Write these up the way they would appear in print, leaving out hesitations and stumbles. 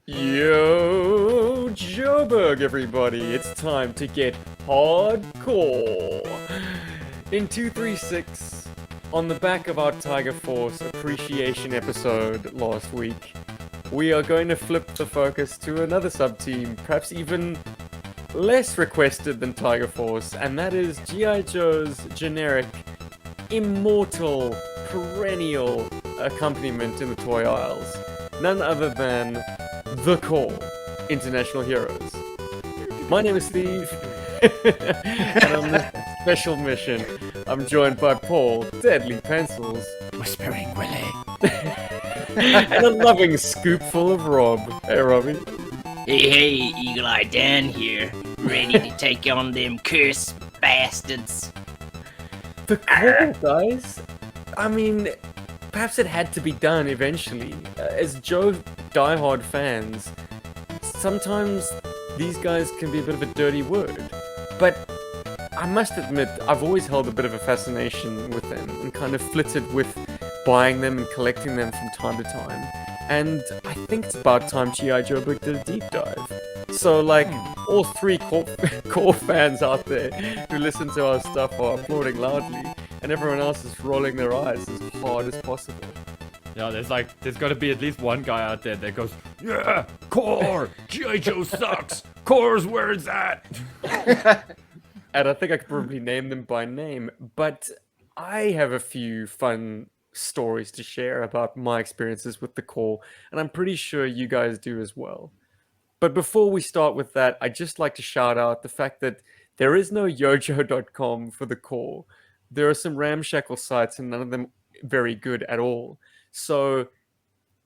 Yo, Joburg, everybody! It's time to get hardcore! In 236, on the back of our Tiger Force appreciation episode last week, we are going to flip the focus to another sub-team, perhaps even less requested than Tiger Force, and that is GI Joe's generic, immortal, perennial accompaniment in the toy aisles. None other than the Core, International Heroes. My name is Steve, and on this special mission, I'm joined by Paul, Deadly Pencils, Whispering Willie, and a loving scoopful of Rob. Hey, Robbie. Hey, Eagle Eye Dan here, ready to take on them cursed bastards. The Core, guys. I mean, perhaps it had to be done eventually. As Joe diehard fans, sometimes these guys can be a bit of a dirty word. But I must admit, I've always held a bit of a fascination with them and kind of flitted with buying them and collecting them from time to time. And I think it's about time GI Joburg did a deep dive. So, like, all three core fans out there who listen to our stuff are applauding loudly, and everyone else is rolling their eyes as hard as possible. Yeah, there's got to be at least one guy out there that goes, yeah, Core, G.I. Joe sucks, Core's where it's at. And I think I could probably name them by name, but I have a few fun stories to share about my experiences with the Core, and I'm pretty sure you guys do as well. But before we start with that, I'd just like to shout out the fact that there is no yojo.com for the Core. There are some ramshackle sites, and none of them very good at all. So,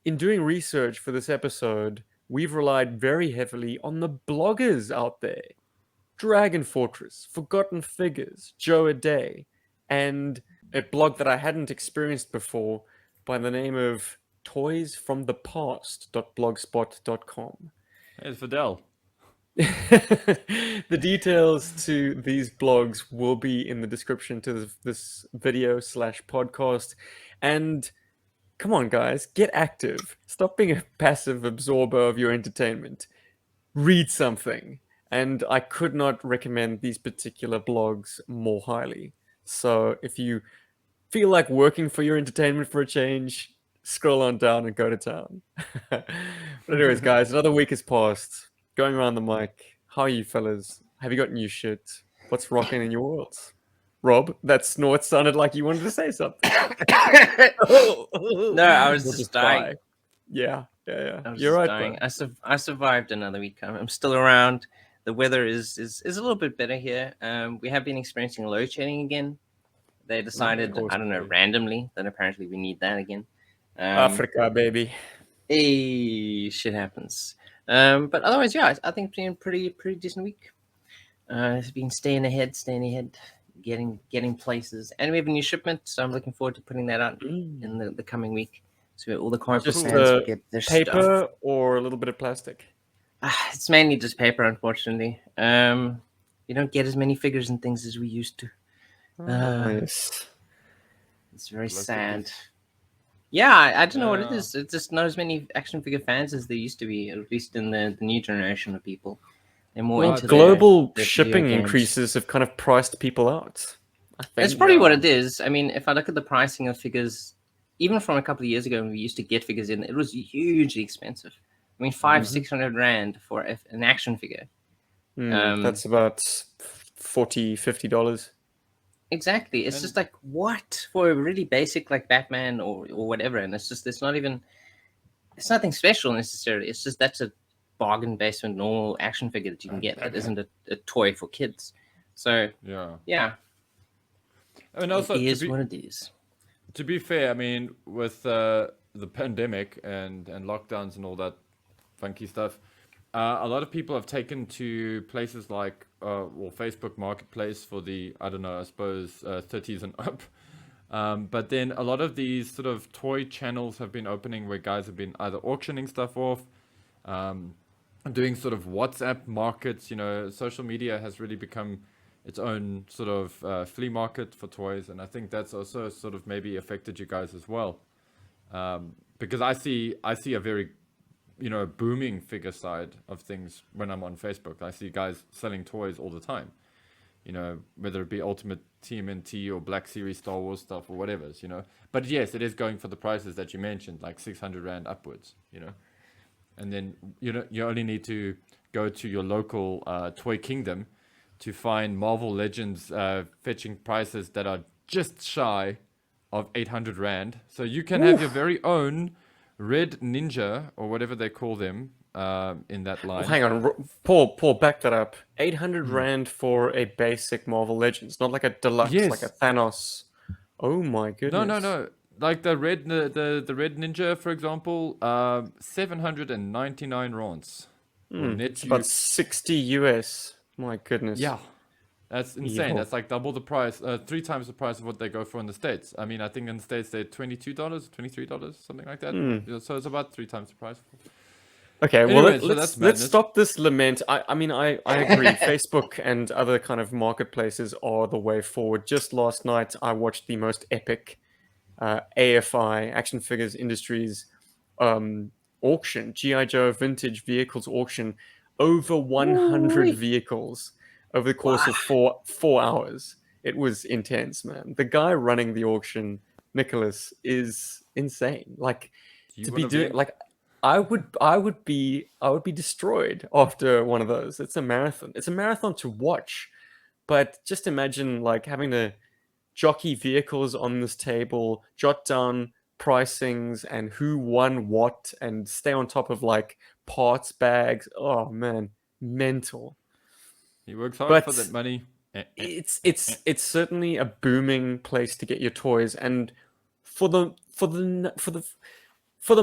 in doing research for this episode, we've relied very heavily on the bloggers out there. Dragon Fortress, Forgotten Figures, Joe a Day, and a blog that I hadn't experienced before by the name of toysfromthepast.blogspot.com. Hey, it's Fidel. The details to these blogs will be in the description to this video/podcast. And come on, guys, get active. Stop being a passive absorber of your entertainment. Read something. And I could not recommend these particular blogs more highly. So if you feel like working for your entertainment for a change, scroll on down and go to town. But anyways, guys, another week has passed. Going around the mic, how are you fellas? Have you got new shit? What's rocking in your worlds? Rob, that snort sounded like you wanted to say something. No, I was We'll just cry. dying. Yeah. I was You're just right, dying. bro. I survived another week. I'm still around. The weather is a little bit better here. We have been experiencing load shedding again. They decided, course, I don't know, baby. randomly that apparently we need that again. Africa, baby. Hey, shit happens. But otherwise, yeah, I think it's been a pretty decent week. It's been staying ahead, getting places, and we have a new shipment, so I'm looking forward to putting that out in the coming week. So all the comic book Just fans will get their paper stuff. or a little bit of plastic? It's mainly just paper, unfortunately. We don't get as many figures and things as we used to. Nice. It's very Looks like sad. this. Yeah, I don't know what it Yeah. is. It's just not as many action figure fans as there used to be, at least in the new generation of people. They're more Well, into global their video shipping games. increases have kind of priced people out. I think. That's probably what it is. I mean, if I look at the pricing of figures, even from a couple of years ago when we used to get figures in, it was hugely expensive. I mean, 500-600 rand for an action figure. That's about $40-50. Exactly. It's just like, what for a really basic like Batman or whatever, and it's nothing special necessarily. It's just that's a bargain basement normal action figure that you can get that isn't a toy for kids. So yeah, I mean, also it is what it is. to be fair, I mean, with the pandemic and lockdowns and all that funky stuff, a lot of people have taken to places like Facebook Marketplace for the, I don't know, I suppose 30s and up. But then a lot of these sort of toy channels have been opening where guys have been either auctioning stuff off, doing sort of WhatsApp markets. You know, social media has really become its own sort of flea market for toys, and I think that's also sort of maybe affected you guys as well, because I see a very booming figure side of things when I'm on Facebook. I see guys selling toys all the time. Whether it be Ultimate TMNT or Black Series Star Wars stuff or whatever, But yes, it is going for the prices that you mentioned, like 600 Rand upwards, And then, you only need to go to your local Toy Kingdom to find Marvel Legends fetching prices that are just shy of 800 Rand. So you can have your very own Red Ninja, or whatever they call them, in that line. Hang on, Paul, back that up. 800 Rand for a basic Marvel Legends, not like a deluxe, Yes. like a Thanos. Oh my goodness. No. Like the Red Ninja, for example, 799 rands. Will net It's you- about 60 US. My goodness. Yeah. That's insane. Yo. That's like double the price, 3 times the price of what they go for in the States. I mean, I think in the States they're $22, $23, something like that. So it's about 3 times the price. Okay, well, Anyway, so that's let's madness. stop this lament. I mean, I agree. Facebook and other kind of marketplaces are the way forward. Just last night, I watched the most epic AFI, Action Figures Industries, auction, GI Joe Vintage Vehicles auction, over 100 vehicles over the course of 4 hours. It was intense, man. The guy running the auction, Nicholas, is insane. Like, to be doing like. I would be destroyed after one of those. It's a marathon. It's a marathon to watch. But just imagine like having to jockey vehicles on this table, jot down pricings and who won what, and stay on top of like parts bags. Oh man, mental. He works hard But for that money. It's certainly a booming place to get your toys, and for the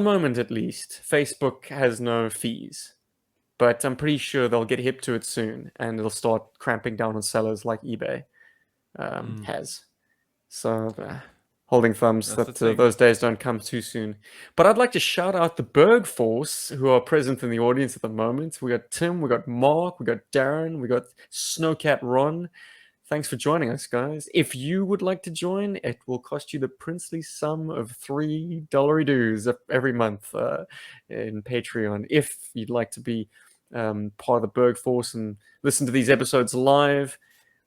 moment at least, Facebook has no fees. But I'm pretty sure they'll get hip to it soon, and it'll start cramping down on sellers like eBay has. So, holding thumbs That's that the thing. those days don't come too soon. But I'd like to shout out the Berg Force, who are present in the audience at the moment. We got Tim, we got Mark, we got Darren, we got Snowcat Ron. Thanks for joining us, guys. If you would like to join, it will cost you the princely sum of $3 dues every month in Patreon. If you'd like to be part of the Berg Force and listen to these episodes live,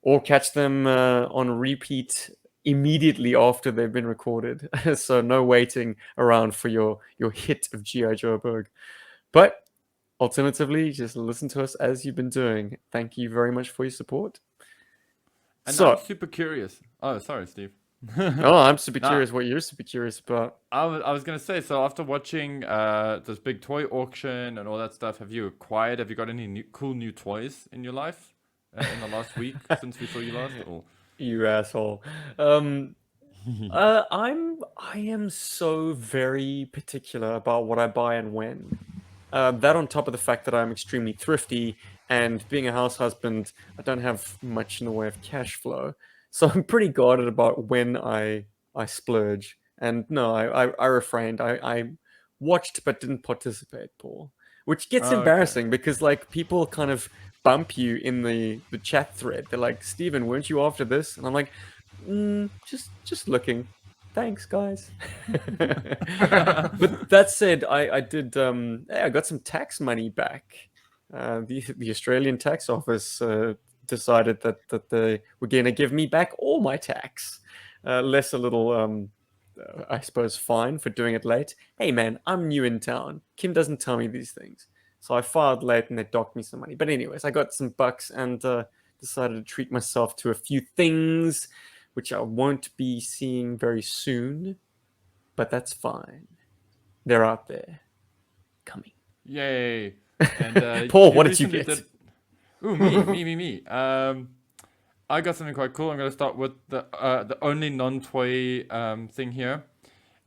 or catch them on repeat immediately after they've been recorded. So no waiting around for your hit of GI Joburg. But alternatively, just listen to us as you've been doing. Thank you very much for your support. And So- I'm super curious. Oh, sorry, Steve. Oh, I'm super Nah. curious what you're super curious about. I was gonna say, so after watching this big toy auction and all that stuff, have you got any cool new toys in your life in the last week since we saw you last? Or You asshole. I am so very particular about what I buy and when. That on top of the fact that I'm extremely thrifty, and being a house husband, I don't have much in the way of cash flow. So I'm pretty guarded about when I splurge. And no, I refrained. I watched but didn't participate, Paul. Which gets Oh, okay. embarrassing because like people kind of bump you in the chat thread. They're like, Steven, weren't you after this? And I'm like, just looking. Thanks, guys. But that said, I did. I got some tax money back. The Australian tax office decided that they were going to give me back all my tax, less a little, I suppose, fine for doing it late. Hey man, I'm new in town. Kim doesn't tell me these things, so I filed late and they docked me some money. But anyways, I got some bucks and decided to treat myself to a few things, which I won't be seeing very soon, but that's fine. They're out there, coming. yay! And Paul, you what did you recently get? Ooh, me. I got something quite cool. I'm gonna start with the only non-toy thing here.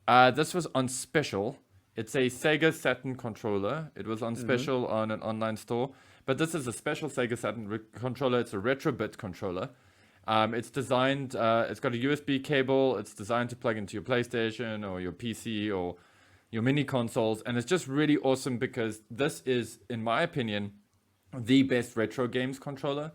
This was on special. It's a Sega Saturn controller. It was on special on an online store. But this is a special Sega Saturn controller. It's a retrobit controller. It's designed, it's got a USB cable. It's designed to plug into your PlayStation or your PC or your mini consoles. And it's just really awesome because this is, in my opinion, the best retro games controller.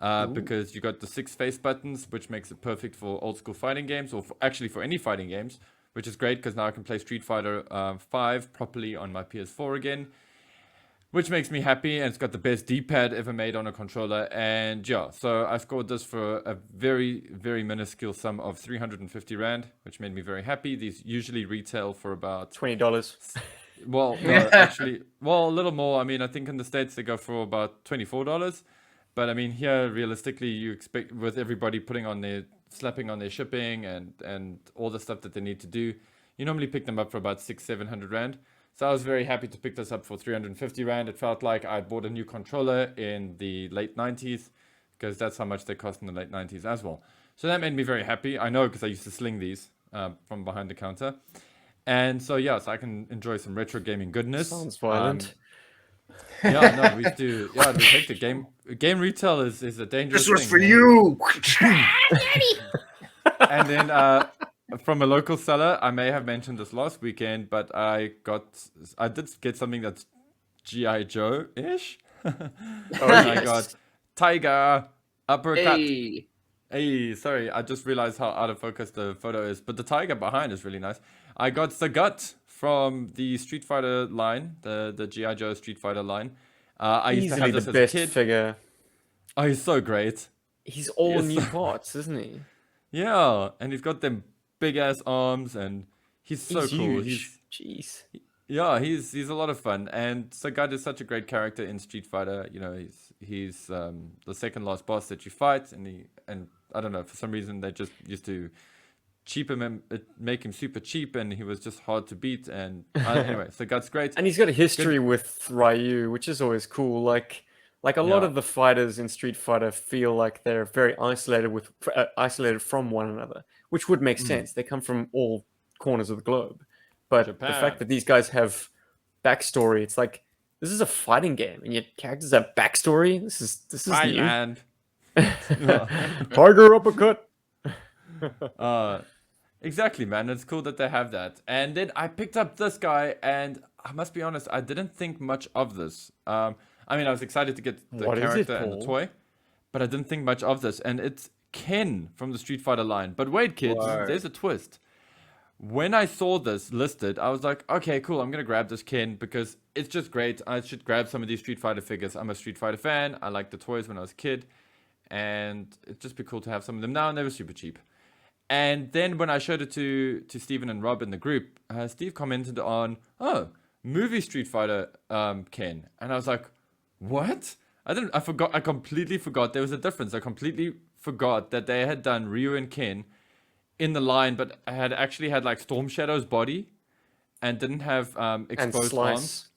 Because you got the 6 face buttons, which makes it perfect for old school fighting games, or actually for any fighting games, which is great because now I can play Street Fighter 5 properly on my PS4 again. which makes me happy, and it's got the best D-pad ever made on a controller. And yeah, so I scored this for a very, very minuscule sum of 350 Rand, which made me very happy. These usually retail for about $20. well, no, actually, well, a little more. I mean, I think in the States they go for about $24. But I mean, here, realistically, you expect with everybody slapping on their shipping and all the stuff that they need to do, you normally pick them up for about 600-700 Rand. So I was very happy to pick this up for 350 Rand. It felt like I bought a new controller in the late 90s, because that's how much they cost in the late 90s as well. So that made me very happy. I know, because I used to sling these from behind the counter. And so, yeah, so I can enjoy some retro gaming goodness. Sounds violent. Yeah, no, we do. Yeah, we take the game retail is a dangerous thing. This was for you. And then from a local seller, I may have mentioned this last weekend, but I did get something that's GI Joe-ish. I got Tiger Uppercut. Hey, sorry, I just realized how out of focus the photo is, but the tiger behind is really nice. I got the gut from the Street Fighter line, the GI Joe Street Fighter line. I used to Easily have this the as a best kid. figure. Oh, he's so great. He's all Yes. new parts, isn't he? Yeah, and he's got them big ass arms, and he's so He's cool. huge. Jeez. Yeah, he's a lot of fun, and Sagat is such a great character in Street Fighter. You know, he's the second last boss that you fight, and I don't know, for some reason they just used to cheap him and make him super cheap, and he was just hard to beat. And anyway, Sagat's great. And he's got a history with Ryu, which is always cool. Like a lot Yeah. of the fighters in Street Fighter feel like they're very isolated from one another, which would make sense. They come from all corners of the globe. But the Japan. fact that these guys have backstory, it's like this is a fighting game, and yet characters have backstory. This is new. Thailand. Tiger uppercut. Exactly, man. It's cool that they have that. And then I picked up this guy, and I must be honest, I didn't think much of this. I mean, I was excited to get the What is it, character and the Paul? toy, but I didn't think much of this. And it's Ken from the Street Fighter line. But wait, kids, Word. there's a twist. When I saw this listed, I was like, okay, cool, I'm going to grab this Ken because it's just great. I should grab some of these Street Fighter figures. I'm a Street Fighter fan. I liked the toys when I was a kid. And it'd just be cool to have some of them now, and they were super cheap. And then when I showed it to Steven and Rob in the group, Steve commented on, oh, movie Street Fighter Ken. And I was like, what? I completely forgot there was a difference. I completely forgot that they had done Ryu and Ken in the line, but had actually had like Storm Shadow's body and didn't have And exposed Slice. arms.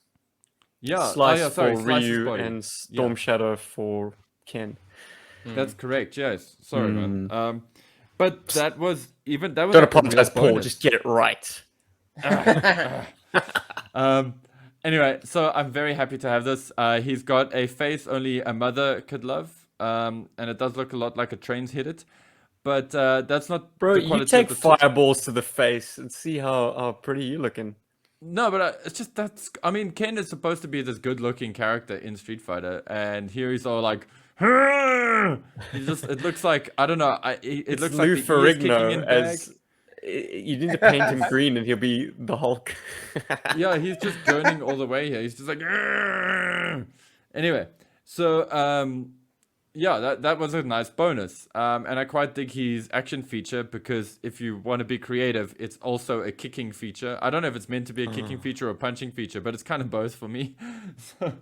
Yeah, Slice yeah, sorry, for Slice's Ryu body. and Storm Shadow for Ken. That's correct. Yes, sorry, man. But that was Don't like a apologize, real Paul. bonus. Just get it right. Anyway, so I'm very happy to have this. He's got a face only a mother could love, and it does look a lot like a train's hit it. But that's not Bro, the you quality take of the fireballs to the face and see how pretty you're looking. No, but it's just I mean, Ken is supposed to be this good-looking character in Street Fighter, and here he's all like, it looks like, I don't know, it looks Lou like the ears kicking Ferrigno in bag. you need to paint him green and he'll be the Hulk. Yeah, he's just groaning all the way here. He's just like, anyway. So, yeah, that was a nice bonus. And I quite dig his action feature because if you want to be creative, it's also a kicking feature. I don't know if it's meant to be a kicking feature or a punching feature, but it's kind of both for me. So,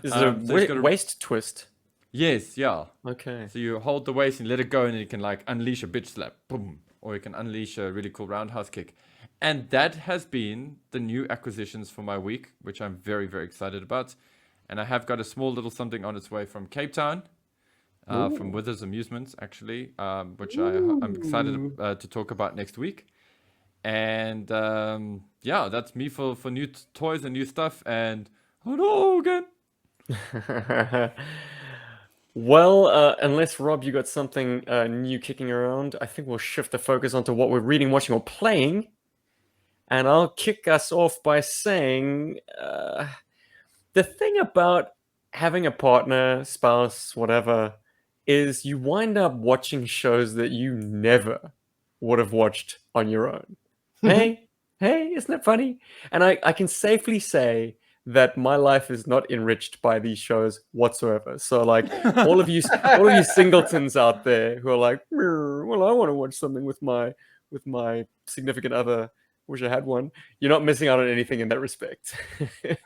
Is so it he's got a waist twist? yes, yeah. Okay. So you hold the waist and let it go, and then you can like unleash a bitch slap, boom, or you can unleash a really cool roundhouse kick. And that has been the new acquisitions for my week, which I'm very, very excited about. And I have got a small little something on its way from Cape Town, from Withers Amusements, actually, which I'm excited to talk about next week. And yeah, that's me for new toys and new stuff. And oh no, again. Well, unless Rob, you got something new kicking around, I think we'll shift the focus onto what we're reading, watching, or playing. And I'll kick us off by saying the thing about having a partner, spouse, whatever, is you wind up watching shows that you never would have watched on your own. Hey, isn't that funny? And I can safely say that my life is not enriched by these shows whatsoever. So like all of you singletons out there who are like, well, I want to watch something with my significant other. Wish I had one. You're not missing out on anything in that respect.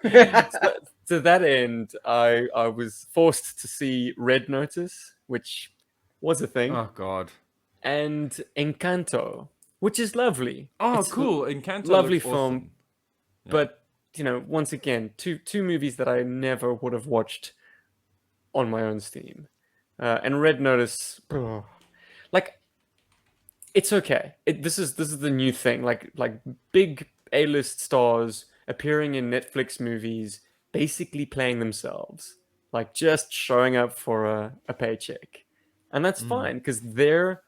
So, to that end, I was forced to see Red Notice, which was a thing, Oh God. and Encanto, which is lovely. Oh, It's cool. Encanto lovely looks film, awesome. Yeah. but once again, two movies that I never would have watched on my own steam. And Red Notice, like it's okay. This is the new thing. Like big A-list stars appearing in Netflix movies, basically playing themselves, like just showing up for a paycheck, and that's fine because their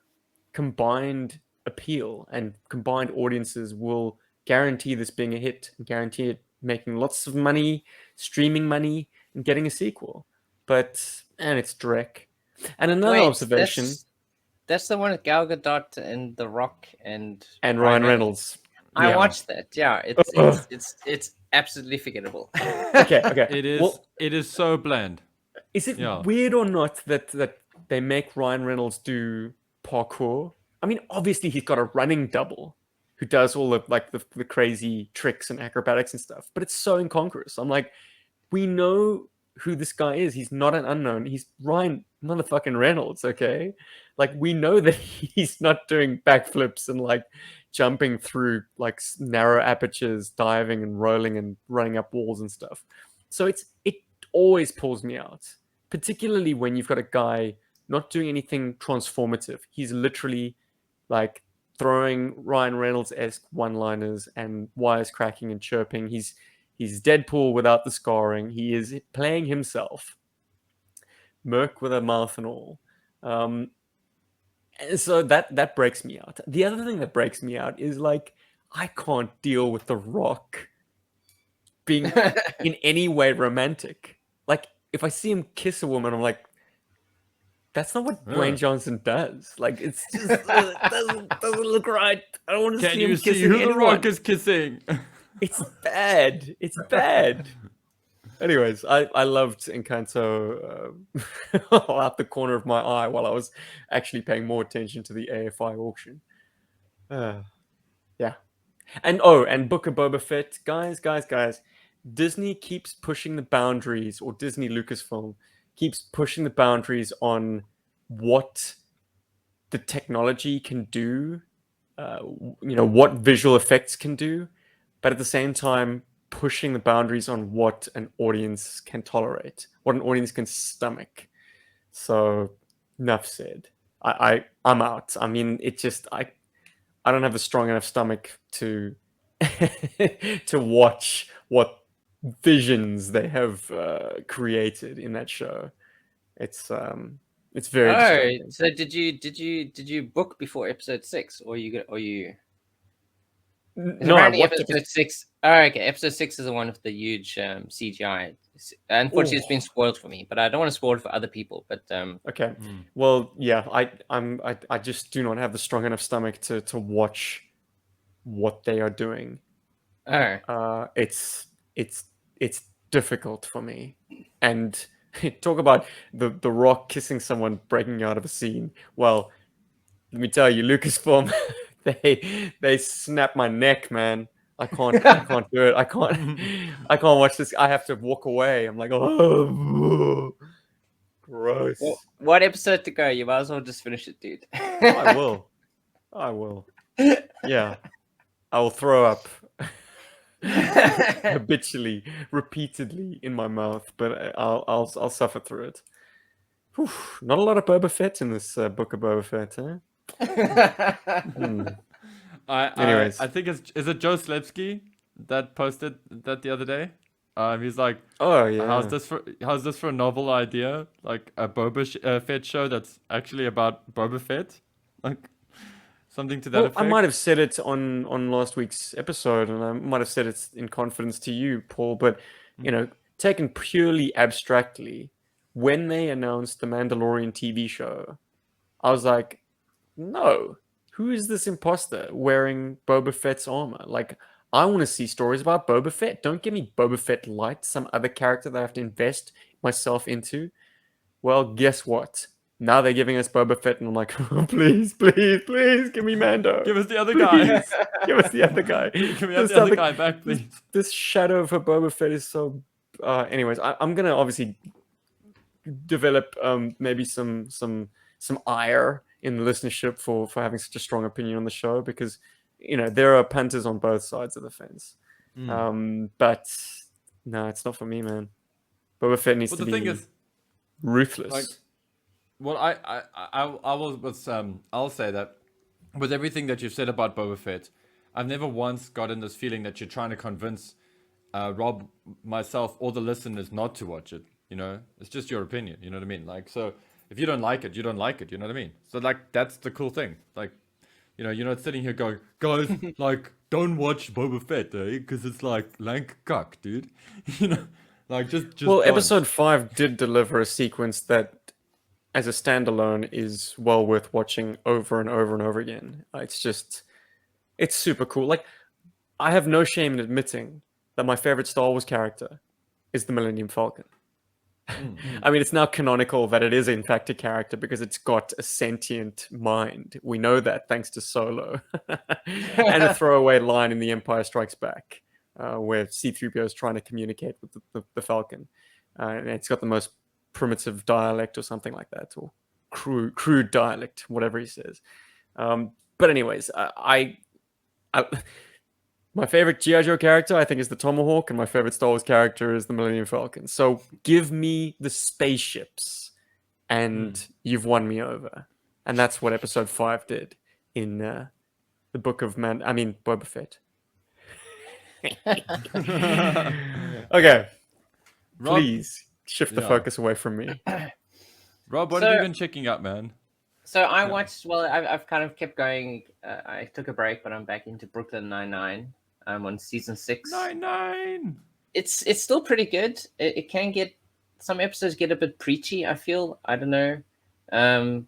combined appeal and combined audiences will guarantee this being a hit, guarantee it making lots of money, streaming money, and getting a sequel. And it's Drek. And another Wait, observation. that's the one with Gal Gadot and The Rock and Ryan Reynolds. I Yeah. watched that. Yeah, it's absolutely forgettable. Okay. It is. Well, It is so bland. is it Yeah. weird or not that they make Ryan Reynolds do parkour? I mean, obviously he's got a running double who does all of like the crazy tricks and acrobatics and stuff, but it's so incongruous. I'm like, we know who this guy is. He's not an unknown. He's Ryan motherfucking Reynolds, okay? Like we know that he's not doing backflips and like jumping through like narrow apertures, diving and rolling and running up walls and stuff. So it always pulls me out, particularly when you've got a guy not doing anything transformative. He's literally like throwing Ryan Reynolds-esque one-liners and wires cracking and chirping. He's Deadpool without the scarring. He is playing himself, Merc with a mouth and all. And so that breaks me out. The other thing that breaks me out is like I can't deal with The Rock being in any way romantic. Like if I see him kiss a woman, I'm like, that's not what Dwayne Johnson does. Like it's just it doesn't look right. I don't want to Can see him you see kissing who The anyone. Rock is kissing? It's bad. It's bad. Anyways, I loved Encanto out the corner of my eye while I was actually paying more attention to the AFI auction. Yeah. And Book of Boba Fett. Guys. Disney keeps pushing the boundaries, or Disney Lucasfilm keeps pushing the boundaries on what the technology can do, what visual effects can do, but at the same time pushing the boundaries on what an audience can tolerate, what an audience can stomach. So, enough said. I'm out. I mean, it just I don't have a strong enough stomach to to watch what visions they have created in that show. It's very distracting. So did you book before episode 6, or you? No, I watched episode 6. Oh, okay. Episode 6 is the one with the huge CGI. Unfortunately, it's been spoiled for me, but I don't want to spoil it for other people. But okay. Well, yeah, I just do not have the strong enough stomach to watch what they are doing. It's difficult for me. And talk about the Rock kissing someone breaking out of a scene. Well, let me tell you, Lucasfilm, they snap my neck, man. I can't do it. I can't watch this. I have to walk away. I'm like, oh, gross. Well, what episode to go? You might as well just finish it, dude. I will. Yeah, I will throw up habitually, repeatedly in my mouth, but I'll suffer through it. Whew, not a lot of Boba Fett in this Book of Boba Fett, huh? Anyways, I think is it Joe Slepsky that posted that the other day? He's like, oh yeah, how's this for a novel idea? Like a Boba Fett show that's actually about Boba Fett, like something to that effect. I might have said it on last week's episode, and I might have said it in confidence to you, Paul. But taken purely abstractly, when they announced the Mandalorian TV show, I was like, no. Who is this imposter wearing Boba Fett's armor? Like, I want to see stories about Boba Fett. Don't give me Boba Fett light, some other character that I have to invest myself into. Well, guess what? Now they're giving us Boba Fett, and I'm like, oh, please, please, please, give me Mando. Give us the other guy. Please, give us the other guy. Can we have the other guy back, please? This shadow for Boba Fett is so. Anyways, I'm gonna obviously develop maybe some ire in the listenership for having such a strong opinion on the show, because there are punters on both sides of the fence. But no, it's not for me, man. Boba Fett needs to be ruthless. Like, well, I'll say that with everything that you've said about Boba Fett, I've never once gotten this feeling that you're trying to convince Rob, myself, or the listeners not to watch it. It's just your opinion. You know what I mean? Like, so if you don't like it, you don't like it. You know what I mean? So like, that's the cool thing. Like, you're not sitting here going, guys, like, don't watch Boba Fett, eh? Because it's like lank cuck, dude. Like just. Well, don't. episode 5 did deliver a sequence that, as a standalone, is well worth watching over and over and over again. It's super cool. Like, I have no shame in admitting that my favorite Star Wars character is the Millennium Falcon. I mean, it's now canonical that it is in fact a character because it's got a sentient mind. We know that thanks to Solo. And a throwaway line in The Empire Strikes Back, where C-3PO is trying to communicate with the Falcon. And it's got the most primitive dialect or something like that, or crude dialect, whatever he says. But anyways, my favorite G.I. Joe character, I think, is the Tomahawk, and my favorite Star Wars character is the Millennium Falcon. So give me the spaceships, and you've won me over. And that's what episode 5 did in the Book of Boba Fett. Okay. Rob, please shift the focus away from me. Rob, what have you been checking out, man? So I watched. Well, I've kind of kept going. I took a break, but I'm back into Brooklyn Nine-Nine. I'm on season 6. Nine. It's still pretty good. It can get, some episodes get a bit preachy, I feel. I don't know.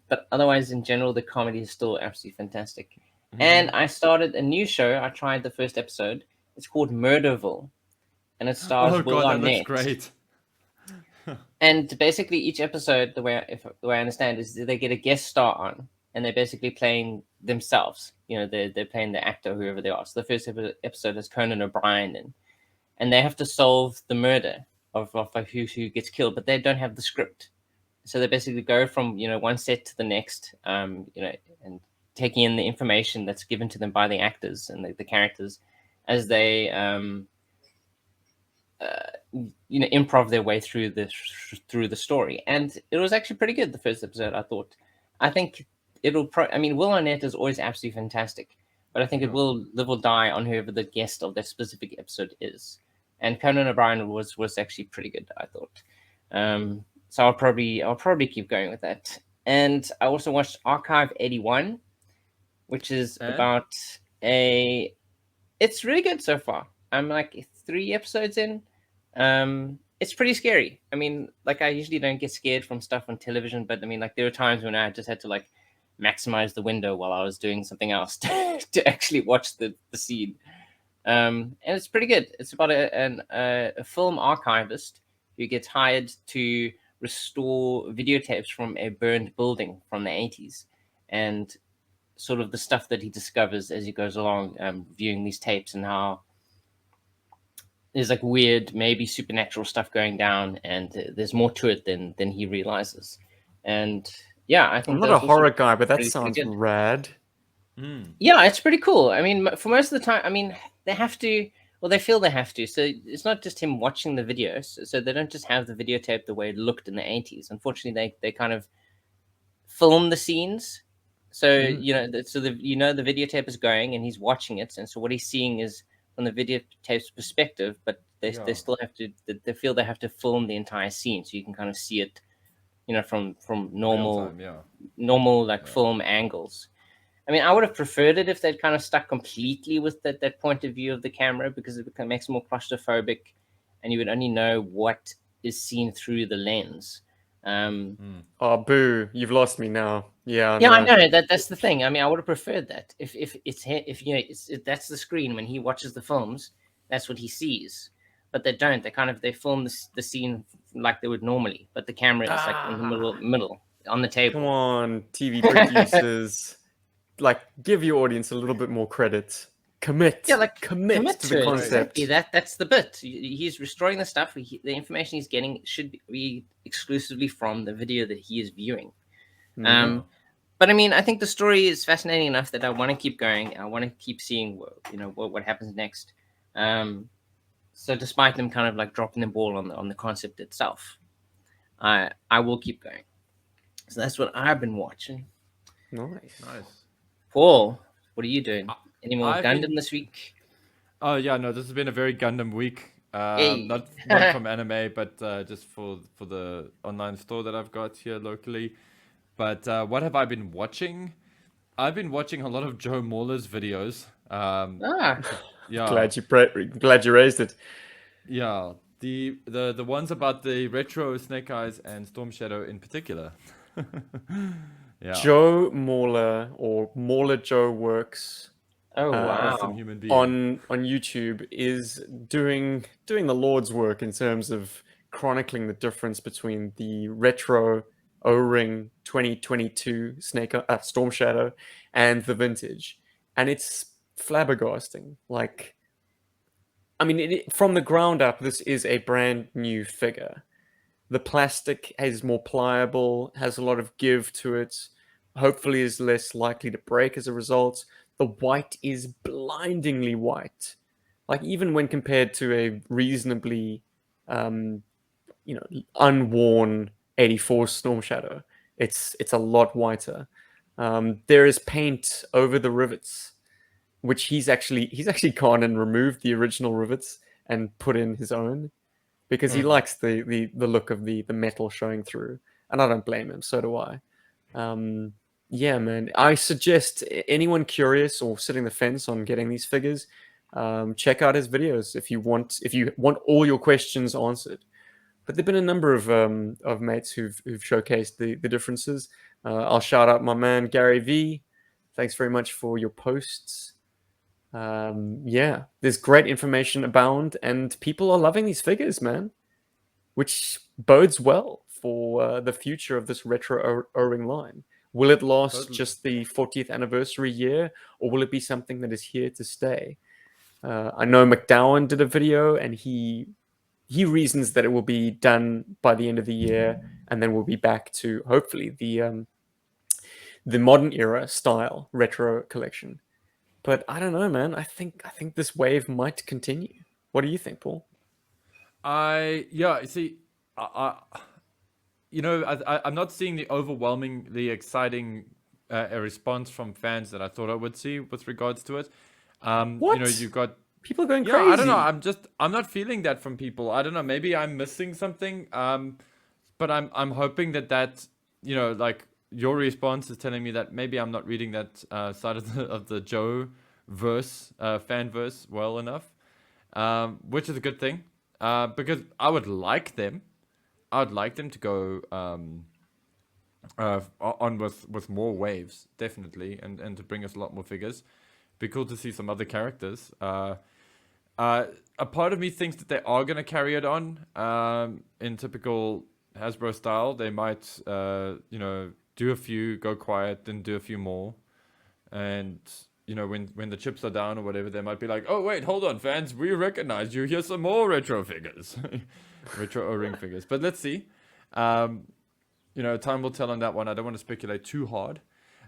But otherwise, in general, the comedy is still absolutely fantastic. And I started a new show. I tried the first episode. It's called Murderville, and it stars Will Arnett. That looks great. And basically, each episode, the way I understand, is they get a guest star on, and they're basically playing themselves. They're playing the actor, whoever they are. So the first episode is Conan O'Brien, and they have to solve the murder of who gets killed, but they don't have the script. So they basically go from one set to the next, and taking in the information that's given to them by the actors and the characters as they improv their way through the story. And it was actually pretty good, the first episode, I thought. I think it'll Will Arnett is always absolutely fantastic, but I think it will live or die on whoever the guest of that specific episode is. And Conan O'Brien was actually pretty good, I thought. So I'll probably keep going with that. And I also watched Archive 81, which is about it's really good so far. I'm like 3 episodes in. It's pretty scary. I mean, like, I usually don't get scared from stuff on television, but I mean, like, there were times when I just had to like maximize the window while I was doing something else to actually watch the scene. And it's pretty good. It's about a film archivist who gets hired to restore videotapes from a burned building from the 80s, and sort of the stuff that he discovers as he goes along, viewing these tapes, and how there's like weird, maybe supernatural stuff going down, and there's more to it than he realizes. And yeah, I think I'm not a horror guy, but that sounds rad. Yeah, it's pretty cool. I mean, for most of the time, I mean, they have to, well, they feel they have to. So it's not just him watching the videos. So they don't just have the videotape the way it looked in the 80s. Unfortunately, they kind of film the scenes. So, the videotape is going and he's watching it. And so what he's seeing is from the videotape's perspective, but they still have to, they feel they have to film the entire scene. So you can kind of see it, from normal, film angles. I mean, I would have preferred it if they'd kind of stuck completely with that point of view of the camera, because it makes it more claustrophobic, and you would only know what is seen through the lens. Oh, boo! You've lost me now. Yeah, Yeah, I no. know that's the thing. I mean, I would have preferred that if you know if that's the screen when he watches the films, that's what he sees. But they don't. They film the scene like they would normally, but the camera is like in the middle on the Come table. on, TV producers. Like, give your audience a little bit more credit. Yeah, like Commit commit to the to it. concept. Exactly. That's the bit. He's restoring the stuff. The information he's getting should be exclusively from the video that he is viewing. Mhm. But I mean, I think the story is fascinating enough that I want to keep going. I want to keep seeing, what happens next. So despite them kind of like dropping the ball on the concept itself, I will keep going. So that's what I've been watching. Nice. Nice. Paul, what are you doing? Any more I've Gundam been. this week? Oh yeah, no, this has been a very Gundam week. Hey. Not from anime, but just for the online store that I've got here locally. But what have I been watching? I've been watching a lot of Joe Mauler's videos. Ah, Yeah, Glad you raised it. yeah. The ones about the retro Snake Eyes and Storm Shadow in particular. Yeah, Joe Mauler or Mauler Joe Works oh awesome wow. human being. on YouTube is doing the Lord's work in terms of chronicling the difference between the retro O-ring 2022 Storm Shadow and the vintage, and it's flabbergasting. Like, I mean, from the ground up, this is a brand new figure. The plastic is more pliable, has a lot of give to it, hopefully is less likely to break as a result. The white is blindingly white. Like, even when compared to a reasonably um, unworn 84 Storm Shadow, it's a lot whiter. There is paint over the rivets, which he's actually gone and removed the original rivets and put in his own because he likes the look of the metal showing through, and I don't blame him. So do I. Yeah, man. I suggest anyone curious or sitting the fence on getting these figures, check out his videos if you want all your questions answered. But there've been a number of mates who've showcased the differences. I'll shout out my man Gary V. Thanks very much for your posts. Yeah, there's great information abound, and people are loving these figures, man, which bodes well for the future of this retro O-ring line. Will it last Totally. just the 40th anniversary year, or will it be something that is here to stay? I know McDowell did a video, and he reasons that it will be done by the end of the year, and then we'll be back to hopefully the modern era style retro collection. But I don't know, man. I think this wave might continue. What do you think, Paul? Yeah, see, I'm not seeing the overwhelmingly exciting a response from fans that I thought I would see with regards to it. What? You've got. People are going Yeah, I don't know. crazy. I'm not feeling that from people. I don't know. Maybe I'm missing something. But I'm hoping that like your response is telling me that maybe I'm not reading that side of the Joe verse fan verse well enough, which is a good thing. Because I would like them. I would like them to go on with more waves, definitely, and to bring us a lot more figures. Be cool to see some other characters. A part of me thinks that they are going to carry it on in typical Hasbro style. They might, do a few, go quiet, then do a few more. And, when the chips are down or whatever, they might be like, oh, wait, hold on, fans, we recognize you. Here's some more retro figures. Retro O-ring figures. But let's see. Time will tell on that one. I don't want to speculate too hard.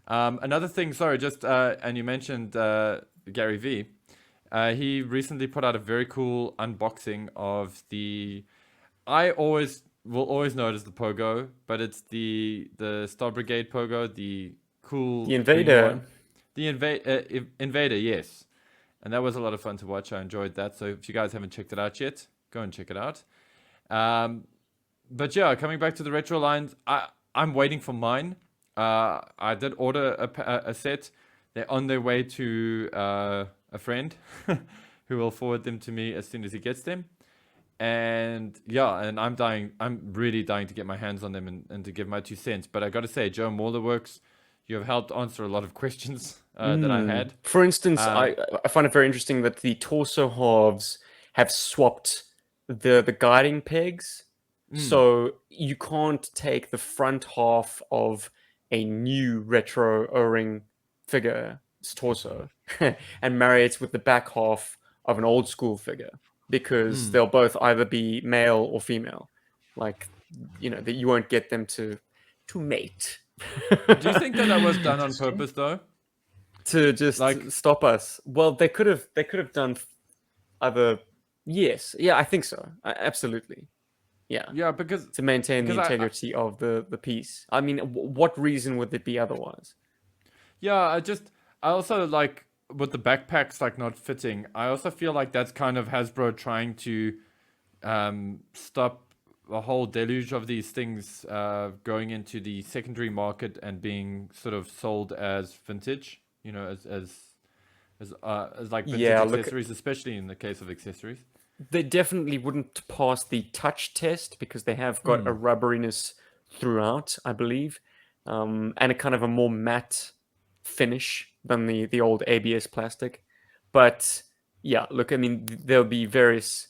Another thing, sorry, just, and you mentioned Gary V. He recently put out a very cool unboxing of I will always know it as the Pogo, but it's the Star Brigade Pogo, the cool The green Invader. one. The Invader, yes. And that was a lot of fun to watch. I enjoyed that. So if you guys haven't checked it out yet, go and check it out. But yeah, coming back to the retro lines, I'm waiting for mine. I did order a set. They're on their way to a friend who will forward them to me as soon as he gets them. And yeah, and I'm really dying to get my hands on them and to give my 2 cents. But I gotta say, Joe Mauler works You have helped answer a lot of questions that I had. For instance, I find it very interesting that the torso halves have swapped the guiding pegs, so you can't take the front half of a new retro O-ring figure's torso and marry it with the back half of an old school figure, because they'll both either be male or female. Like, that you won't get them to mate. Do you think that was done on purpose, though? To just stop us? Well, they could have done other. Yes, yeah, I think so. Absolutely, yeah, because to maintain the integrity of the piece. I mean, what reason would it be otherwise? Yeah, I also like with the backpacks like not fitting. I also feel like that's kind of Hasbro trying to stop a whole deluge of these things going into the secondary market and being sort of sold as vintage. As like vintage accessories, especially in the case of accessories. They definitely wouldn't pass the touch test because they have got a rubberiness throughout, I believe, and a kind of a more matte finish than the old ABS plastic. But yeah, look, I mean, there'll be various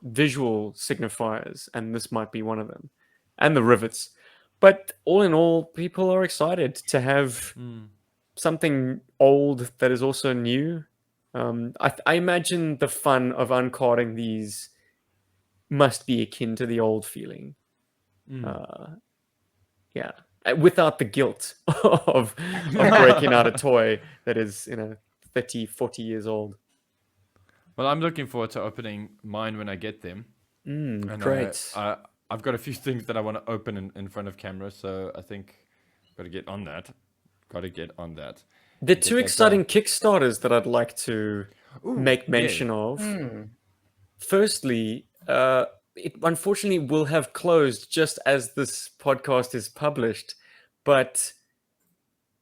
visual signifiers, and this might be one of them, and the rivets. But all in all, people are excited to have something old that is also new. I imagine the fun of uncarding these must be akin to the old feeling. Yeah, without the guilt of breaking out a toy that is 30, 40 years old. Well, I'm looking forward to opening mine when I get them. And Great. I've got a few things that I want to open in front of camera, so I think got to get on that. The two exciting Kickstarters that I'd like to make mention of. Firstly, it unfortunately will have closed just as this podcast is published, but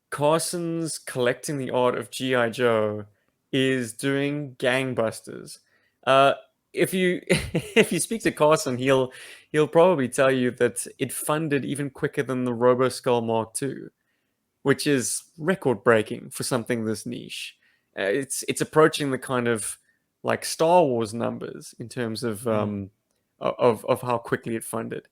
Carson's Collecting the Art of GI Joe is doing gangbusters. If you if you speak to Carson, he'll probably tell you that it funded even quicker than the RoboSkull Mark II, which is record breaking for something this niche. It's approaching the kind of like Star Wars numbers in terms of how quickly it funded.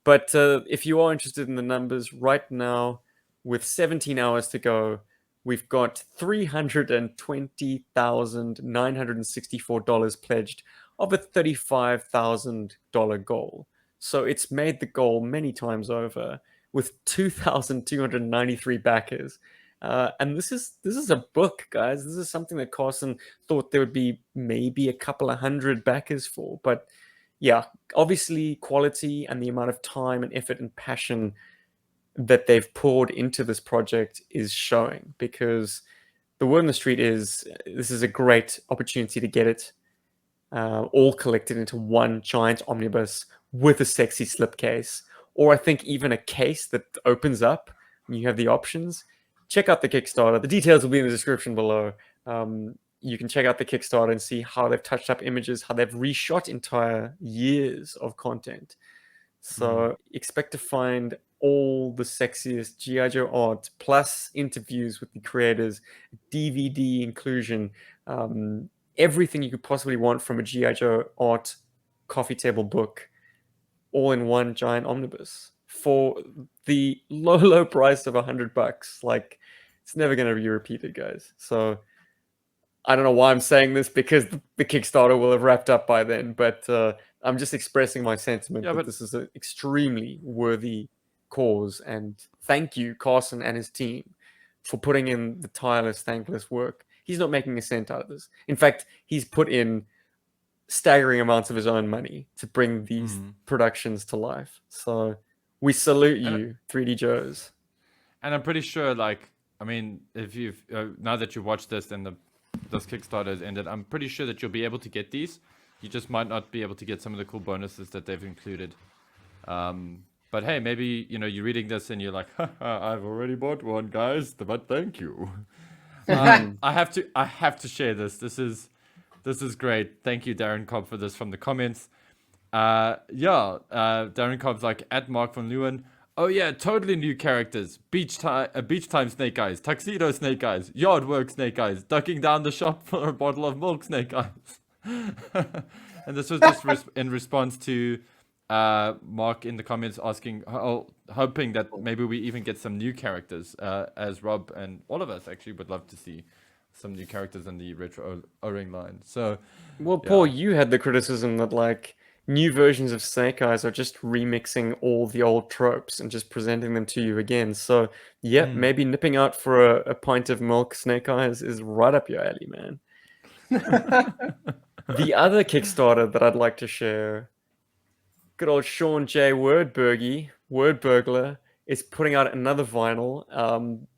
But if you are interested in the numbers right now, with 17 hours to go, we've got $320,964 pledged of a $35,000 goal. So it's made the goal many times over with 2,293 backers. And this is a book, guys. This is something that Carson thought there would be maybe a couple of hundred backers for. But yeah, obviously quality and the amount of time and effort and passion that they've poured into this project is showing, because the word on the street is this is a great opportunity to get it all collected into one giant omnibus with a sexy slipcase, or I think even a case that opens up and you have the options. Check out the Kickstarter. The details will be in the description below. You can check out the Kickstarter and see how they've touched up images, how they've reshot entire years of content. So expect to find all the sexiest G.I. Joe art, plus interviews with the creators, DVD inclusion, everything you could possibly want from a G.I. Joe art coffee table book, all in one giant omnibus for the low price of $100. Like, it's never going to be repeated, guys. So I don't know why I'm saying this, because the Kickstarter will have wrapped up by then, but I'm just expressing my sentiment that this is an extremely worthy cause, and thank you, Carson and his team, for putting in the tireless, thankless work. He's not making a cent out of this. In fact, he's put in staggering amounts of his own money to bring these productions to life. So we salute you, 3D Joes. And I'm pretty sure, if you've now that you watched this and this Kickstarter has ended, I'm pretty sure that you'll be able to get these. You just might not be able to get some of the cool bonuses that they've included. But hey, maybe you're reading this and you're like, I've already bought one, guys. But thank you. I have to share this. This is great. Thank you, Darren Cobb, for this from the comments. Darren Cobb's like, at Mark van Leeuwen, Oh yeah, totally new characters. Beach time Snake Eyes, tuxedo Snake Eyes, yard work Snake Eyes, ducking down the shop for a bottle of milk Snake Eyes. And this was just in response to Mark in the comments asking, hoping that maybe we even get some new characters, as Rob and all of us actually would love to see some new characters in the retro O-ring line. So, Well, yeah. Paul, you had the criticism that like new versions of Snake Eyes are just remixing all the old tropes and just presenting them to you again. So, yep, maybe nipping out for a pint of milk Snake Eyes is right up your alley, man. The other Kickstarter that I'd like to share, good old Sean J. Wordburglar, is putting out another vinyl.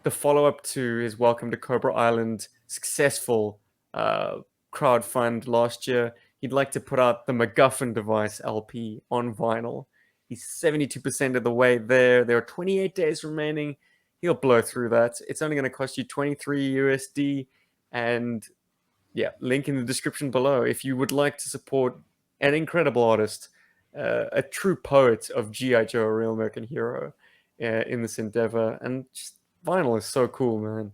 The follow-up to his Welcome to Cobra Island successful crowdfund last year. He'd like to put out the MacGuffin Device LP on vinyl. He's 72% of the way there. There are 28 days remaining. He'll blow through that. It's only going to cost you 23 USD. And yeah, link in the description below. If you would like to support an incredible artist, a true poet of GI Joe, a real American hero, in this endeavor, and just vinyl is so cool, man.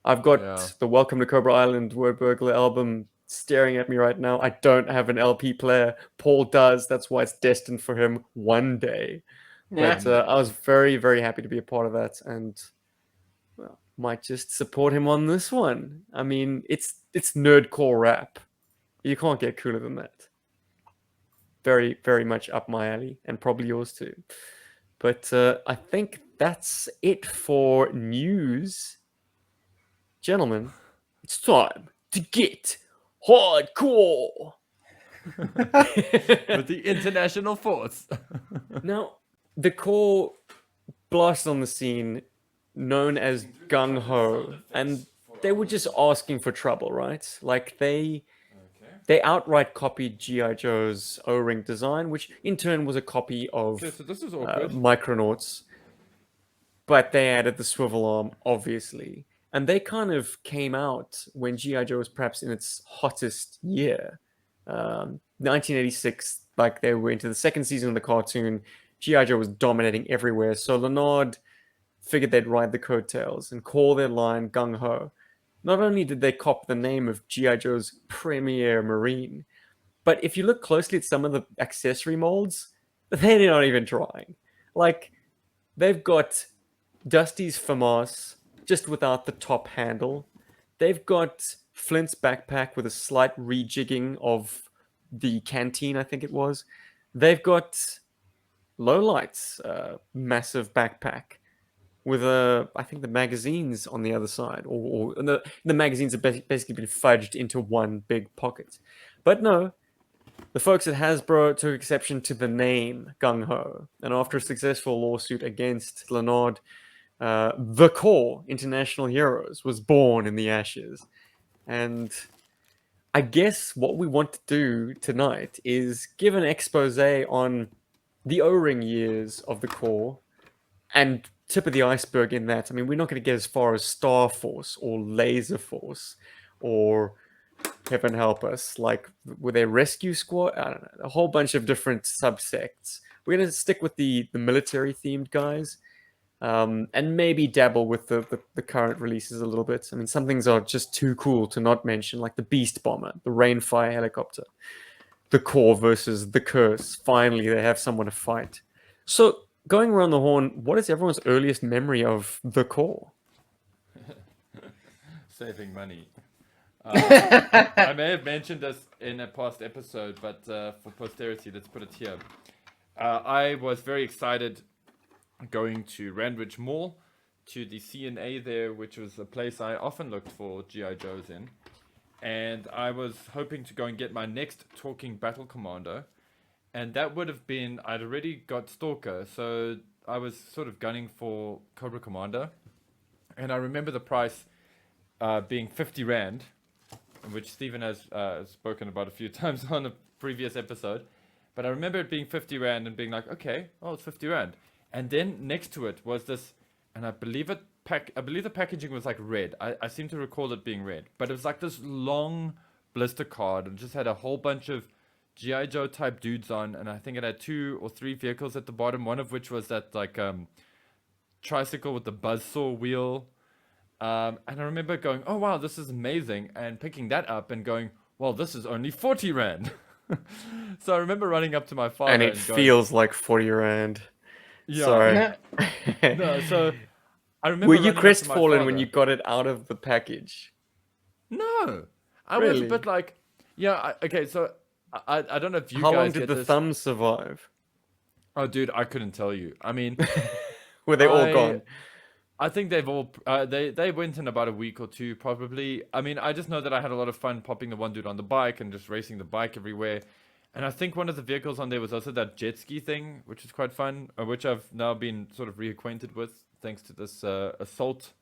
I've got the Welcome to Cobra Island Wordburglar album staring at me right now. I don't have an LP player. Paul does. That's why it's destined for him one day. Yeah. But I was very, very happy to be a part of that, and well, might just support him on this one. I mean, it's nerdcore rap. You can't get cooler than that. Very, very much up my alley, and probably yours too. But I think that's it for news. Gentlemen, it's time to get hardcore. With the international force. Now, the core blast on the scene, known as Gung Ho, and they were just asking for trouble, right? Like they outright copied GI Joe's O-ring design, which in turn was a copy of So this is awkward. Micronauts, but they added the swivel arm, obviously. And they kind of came out when GI Joe was perhaps in its hottest year, 1986. Like they were into the second season of the cartoon. GI Joe was dominating everywhere, so Lanard figured they'd ride the coattails and call their line Gung Ho. Not only did they cop the name of G.I. Joe's premier Marine, but if you look closely at some of the accessory molds, they're not even trying. Like, they've got Dusty's FAMAS, just without the top handle. They've got Flint's backpack with a slight rejigging of the canteen, I think it was. They've got Lowlight's massive backpack with I think the magazines on the other side, or the magazines have basically been fudged into one big pocket. But no, the folks at Hasbro took exception to the name Gung Ho, and after a successful lawsuit against Lanard, the core International Heroes was born in the ashes. And I guess what we want to do tonight is give an expose on the O-ring years of the core, and tip of the iceberg in that. I mean, we're not going to get as far as Star Force or Laser Force or, heaven help us, like, were they Rescue Squad? I don't know, a whole bunch of different subsects. We're going to stick with the military-themed guys, and maybe dabble with the current releases a little bit. I mean, some things are just too cool to not mention, like the Beast Bomber, the Rainfire Helicopter, the Core versus the Curse. Finally, they have someone to fight. So, going around the horn, what is everyone's earliest memory of the Core? Saving money. I may have mentioned this in a past episode, but for posterity, let's put it here. I was very excited going to Randwich Mall, to the C&A there, which was a place I often looked for G.I. Joes in. And I was hoping to go and get my next talking battle commando. And that would have been, I'd already got Stalker, so I was sort of gunning for Cobra Commander. And I remember the price being 50 Rand, which Stephen has spoken about a few times on a previous episode. But I remember it being 50 Rand and being like, okay, oh, it's 50 Rand. And then next to it was this, and I believe the packaging was like red. I seem to recall it being red. But it was like this long blister card and just had a whole bunch of G.I. Joe type dudes on, and I think it had 2 or 3 vehicles at the bottom, one of which was that like tricycle with the buzzsaw wheel. And I remember going, oh wow, this is amazing, and picking that up and going, well, this is only 40 Rand. So I remember running up to my father And it and going, feels like 40 Rand. yeah, Sorry. no. So I Were remember you running up to my crestfallen when father. you got it out of the package? No, I was a Really? bit like, yeah, okay. So I don't know if you How guys long did get the this. thumbs survive? Oh, dude, I couldn't tell you. I mean, Were they all I gone? I think they've all they went in about a week or two probably. I mean, I just know that I had a lot of fun popping the one dude on the bike and just racing the bike everywhere. And I think one of the vehicles on there was also that jet ski thing, which is quite fun, which I've now been sort of reacquainted with thanks to this assault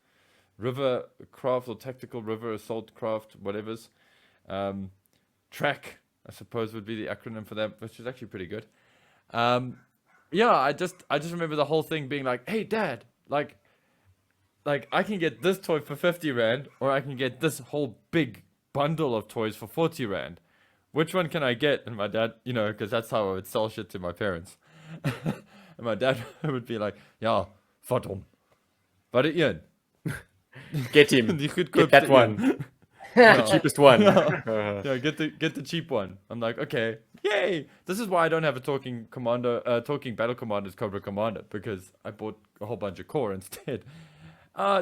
river craft or tactical river assault craft, whatever's. Track, I suppose, would be the acronym for that, which is actually pretty good. Yeah, I just remember the whole thing being like, hey dad, like I can get this toy for 50 Rand, or I can get this whole big bundle of toys for 40 Rand. Which one can I get? And my dad, because that's how I would sell shit to my parents. And my dad would be like, ja, vat hom. Vat die een. Get him. Die Get goedkoopste that een. one. The cheapest one. Yeah, get the cheap one. I'm like, okay, yay! This is why I don't have a talking battle commander's Cobra Commander, because I bought a whole bunch of core instead.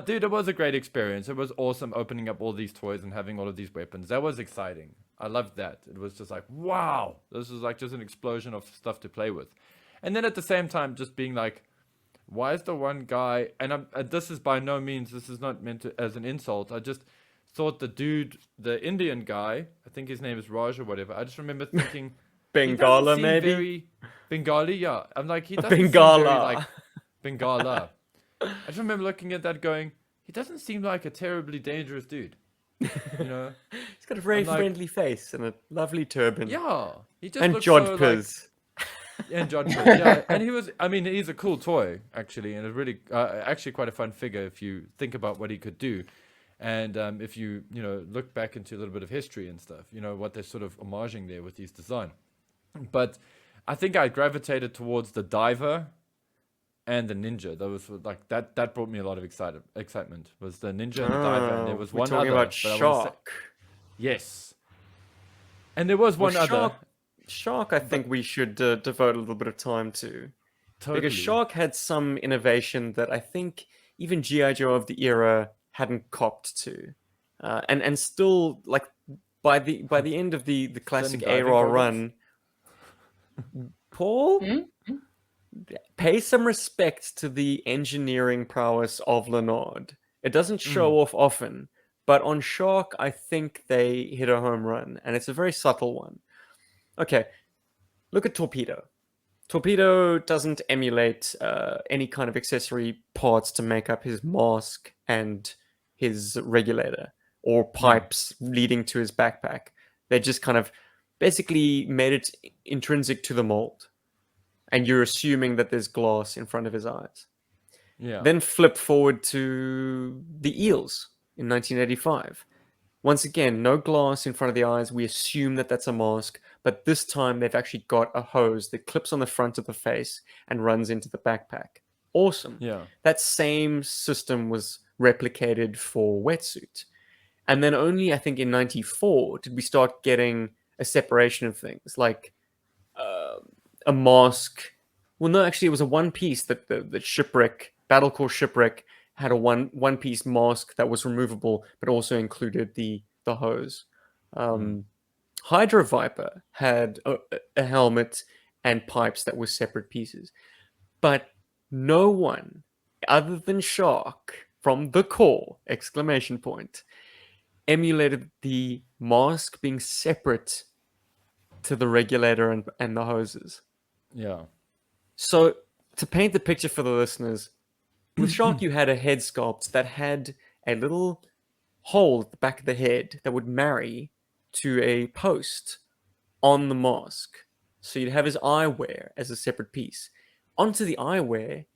Dude, it was a great experience. It was awesome opening up all these toys and having all of these weapons. That was exciting. I loved that. It was just like, wow, this is like just an explosion of stuff to play with. And then at the same time, just being like, why is the one guy, and this is by no means, this is not meant as an insult. I just thought the dude, the Indian guy, I think his name is Raj or whatever. I just remember thinking, he doesn't Bengala, seem maybe? very Bengali, yeah. I'm like, he doesn't seem Bengala. very like Bengala. I just remember looking at that going, he doesn't seem like a terribly dangerous dude. You know? He's got a very I'm like, friendly face and a lovely turban. yeah. He just And looks so like, jodhpurs. and jodhpurs, yeah. And he's a cool toy, actually, and a really, actually quite a fun figure if you think about what he could do. And if you look back into a little bit of history and stuff, what they're sort of homaging there with his design. But I think I gravitated towards the diver and the ninja. That was like that brought me a lot of excitement. Was the ninja and the diver, and there was we're one talking other. about but I wanna say- Shark. yes. And there was one other. Shark, I think we should devote a little bit of time to. Totally. Because Shark had some innovation that I think even GI Joe of the era hadn't copped to, and still like by the end of the classic diving ARAR robots? run, Paul, pay some respect to the engineering prowess of Lanard. It doesn't show off often, but on Shark, I think they hit a home run, and it's a very subtle one. Okay, look at Torpedo. Torpedo doesn't emulate any kind of accessory parts to make up his mask and his regulator or pipes leading to his backpack. They just kind of basically made it intrinsic to the mold. And you're assuming that there's glass in front of his eyes. Yeah. Then flip forward to the eels in 1985. Once again, no glass in front of the eyes. We assume that that's a mask, but this time they've actually got a hose that clips on the front of the face and runs into the backpack. Awesome. Yeah. That same system was replicated for Wetsuit. And then only, I think, in 94 did we start getting a separation of things, like a mask. Well, no, actually, it was a one piece that the shipwreck, Battlecore shipwreck, had a one piece mask that was removable, but also included the hose. Hydra Viper had a helmet and pipes that were separate pieces, but no one other than Shark from the core exclamation point emulated the mask being separate to the regulator and the hoses. Yeah. So, to paint the picture for the listeners, with Shark, you had a head sculpt that had a little hole at the back of the head that would marry to a post on the mask. So, you'd have his eyewear as a separate piece. Onto the eyewear,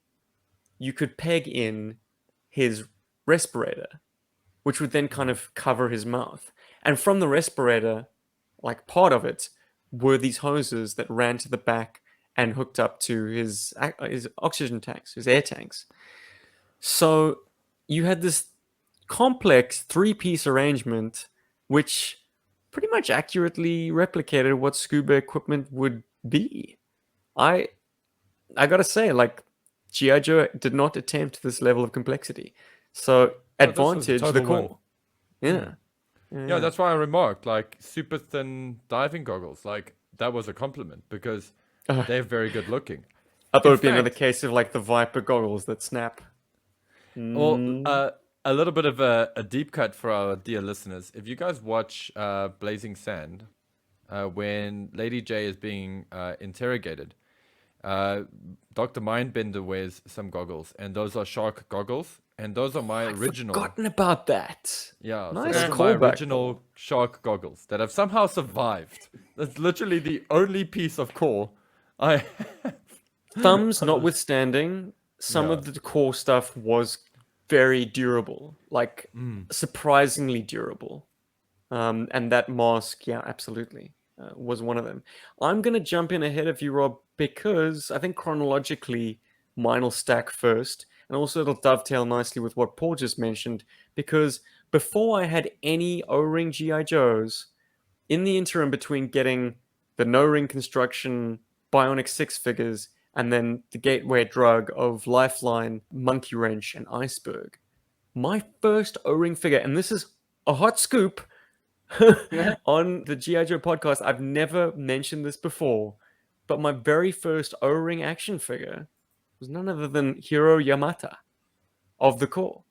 you could peg in his respirator, which would then kind of cover his mouth. And from the respirator, like part of it, were these hoses that ran to the back and hooked up to his oxygen tanks, his air tanks. So you had this complex three-piece arrangement, which pretty much accurately replicated what scuba equipment would be. I I gotta say, like, GI Joe did not attempt this level of complexity. So Oh, this was a advantage the total win. core. Yeah. Yeah, that's why I remarked like super thin diving goggles. Like that was a compliment because Uh, they're very good looking. I thought In it'd be another fact, case of like the Viper goggles that snap. well, Mm. a little bit of a deep cut for our dear listeners. If you guys watch Blazing Sand, when Lady J is being interrogated, uh, Dr. Mindbender wears some goggles, and those are shark goggles, and those are my I'd original. forgotten about that. Yeah, so Nice those are my callback, original Paul. shark goggles that have somehow survived. That's literally the only piece of core I. Thumbs notwithstanding, some Yeah. of the core stuff was very durable, like surprisingly durable. And that mask, yeah, absolutely, was one of them. I'm gonna jump in ahead of you, Rob, because I think chronologically mine will stack first, and also it'll dovetail nicely with what Paul just mentioned. Because before I had any O-ring GI Joes, in the interim between getting the no-ring construction Bionic Six figures and then the gateway drug of Lifeline, Monkey Wrench, and Iceberg, my first O-ring figure, and this is a hot scoop on the GI Joe podcast. I've never mentioned this before, but my very first O-ring action figure was none other than Hiro Yamata of the Corps,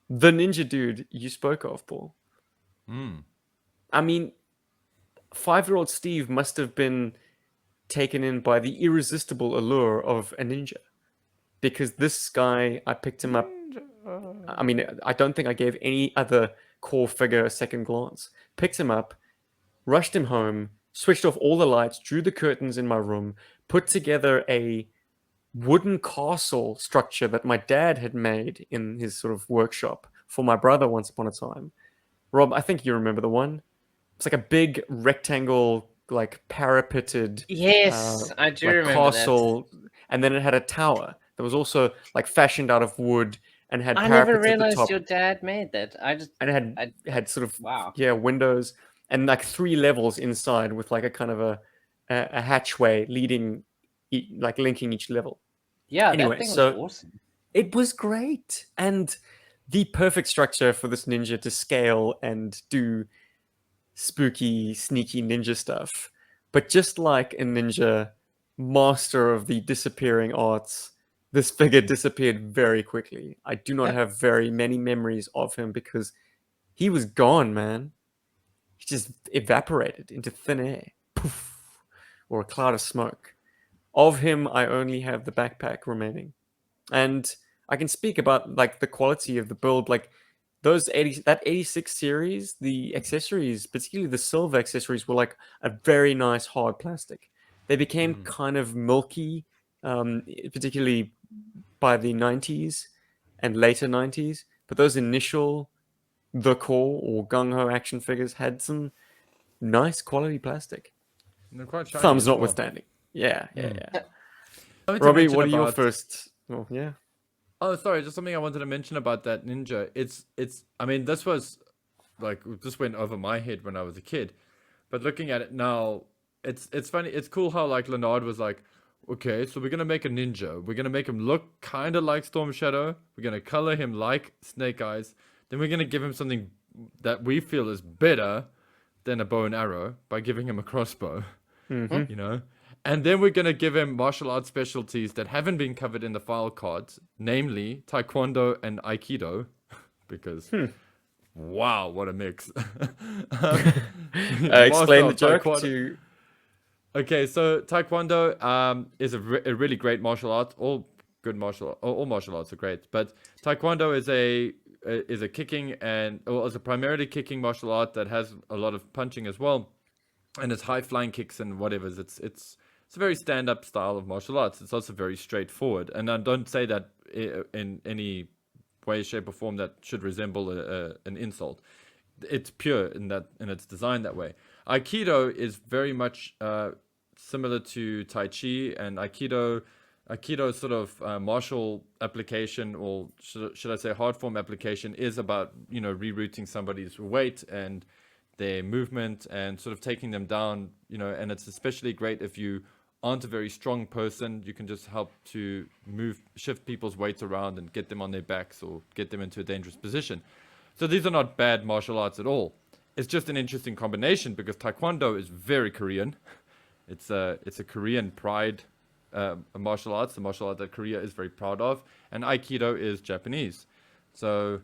the ninja dude you spoke of, Paul. I mean, 5-year-old Steve must have been taken in by the irresistible allure of a ninja, because this guy, I picked him up. I mean, I don't think I gave any other core figure a second glance. Picked him up, rushed him home, switched off all the lights, drew the curtains in my room, put together a wooden castle structure that my dad had made in his sort of workshop for my brother once upon a time. Rob, I think you remember the one. It's like a big rectangle, like parapeted, Yes, I do like remember that. castle, and then it had a tower that was also like fashioned out of wood and had I never parapets at the realized top, your dad made that. and it had I sort of wow. windows and like 3 levels inside with like a kind of a hatchway leading, like linking each level. Yeah, that Anyway, thing was so awesome. it was great and the perfect structure for this ninja to scale and do spooky, sneaky ninja stuff. But just like a ninja master of the disappearing arts, this figure disappeared very quickly. I do not Yep. have very many memories of him because he was gone, man. He just evaporated into thin air. Poof. Or a cloud of smoke. Of him, I only have the backpack remaining. And I can speak about like the quality of the build, like those 86 series, the accessories, particularly the silver accessories, were like a very nice hard plastic. They became kind of milky, particularly by the 90s and later 90s. But those initial the core or gung ho action figures had some nice quality plastic. And they're quite shiny Thumbs as well. notwithstanding. Yeah, yeah, yeah. Something to Robbie, mention what are your about. first? Oh, yeah. Oh, sorry, just something I wanted to mention about that ninja. It's. I mean, this was like this went over my head when I was a kid, but looking at it now, it's funny. It's cool how like Lanard was like, okay, so we're gonna make a ninja. We're gonna make him look kind of like Storm Shadow. We're gonna color him like Snake Eyes. Then we're gonna give him something that we feel is better than a bow and arrow by giving him a crossbow. Mm-hmm. You know? And then we're going to give him martial arts specialties that haven't been covered in the file cards, namely Taekwondo and Aikido, because wow, what a mix. Master Explain the of joke Taekwondo. to. Okay, so Taekwondo is a really great martial art. All good all martial arts are great, but Taekwondo is a kicking is a primarily kicking martial art that has a lot of punching as well, and it's high flying kicks and whatever. It's a very stand up style of martial arts. It's also very straightforward, and I don't say that in any way, shape, or form that should resemble an insult. It's pure in it's designed that way. Aikido is very much similar to Tai Chi, and Aikido Aikido's sort of martial application, or should I say hard form application, is about, rerouting somebody's weight and their movement and sort of taking them down, and it's especially great if you aren't a very strong person. You can just help to shift people's weight around and get them on their backs or get them into a dangerous position. So these are not bad martial arts at all. It's just an interesting combination because Taekwondo is very Korean. It's a Korean pride a martial arts, the martial art that Korea is very proud of, and Aikido is Japanese. So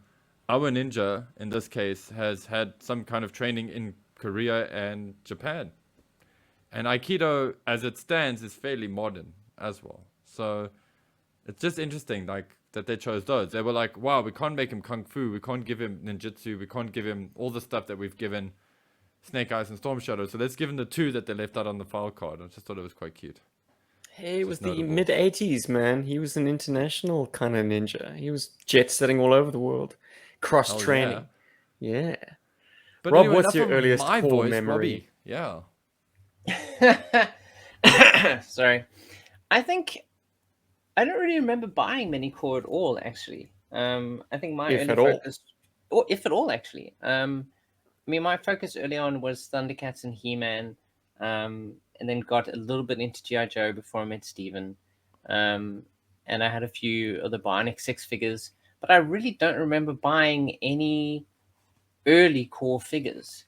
our ninja, in this case, has had some kind of training in Korea and Japan. And Aikido, as it stands, is fairly modern as well. So it's just interesting, like, that they chose those. They were like, wow, we can't make him Kung Fu, we can't give him Ninjutsu, we can't give him all the stuff that we've given Snake Eyes and Storm Shadow, so let's give him the two that they left out on the file card. I just thought it was quite cute. Hey, it was the notable. mid-80s, man. He was an international kind of ninja. He was jet-setting all over the world. Cross-training. Yeah. But Rob, anyway, what's enough your of earliest my core voice, memory? Robbie. Yeah. Sorry. I think I don't really remember buying many core at all, actually. I think my If early at all. focus, or if at all, actually. I mean, my focus early on was Thundercats and He-Man, and then got a little bit into GI Joe before I met Steven. And I had a few other Bionic 6 figures, but I really don't remember buying any early core figures.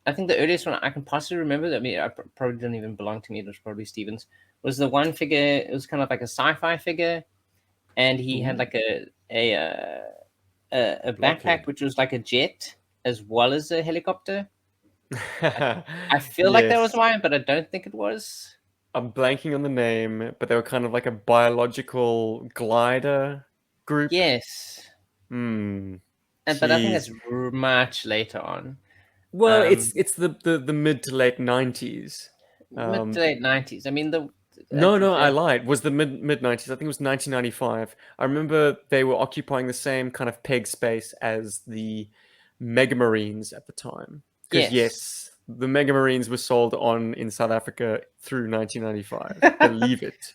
I think the earliest one I can possibly remember, I mean, it probably didn't even belong to me, it was probably Steven's, was the one figure. It was kind of like a sci-fi figure, and he had like a backpack Blockhead. which was like a jet as well as a helicopter. I feel like that was Yes. mine, but I don't think it was. I'm blanking on the name, but they were kind of like a biological glider group. Yes, Hmm. but I think Jeez. that's much later on. Well, Um, it's the mid to late 90s. Mid to late 90s. I mean, No, I lied. It was the mid 90s. I think it was 1995. I remember they were occupying the same kind of peg space as the Mega Marines at the time. Because yes, the Mega Marines were sold on in South Africa through 1995. Believe it.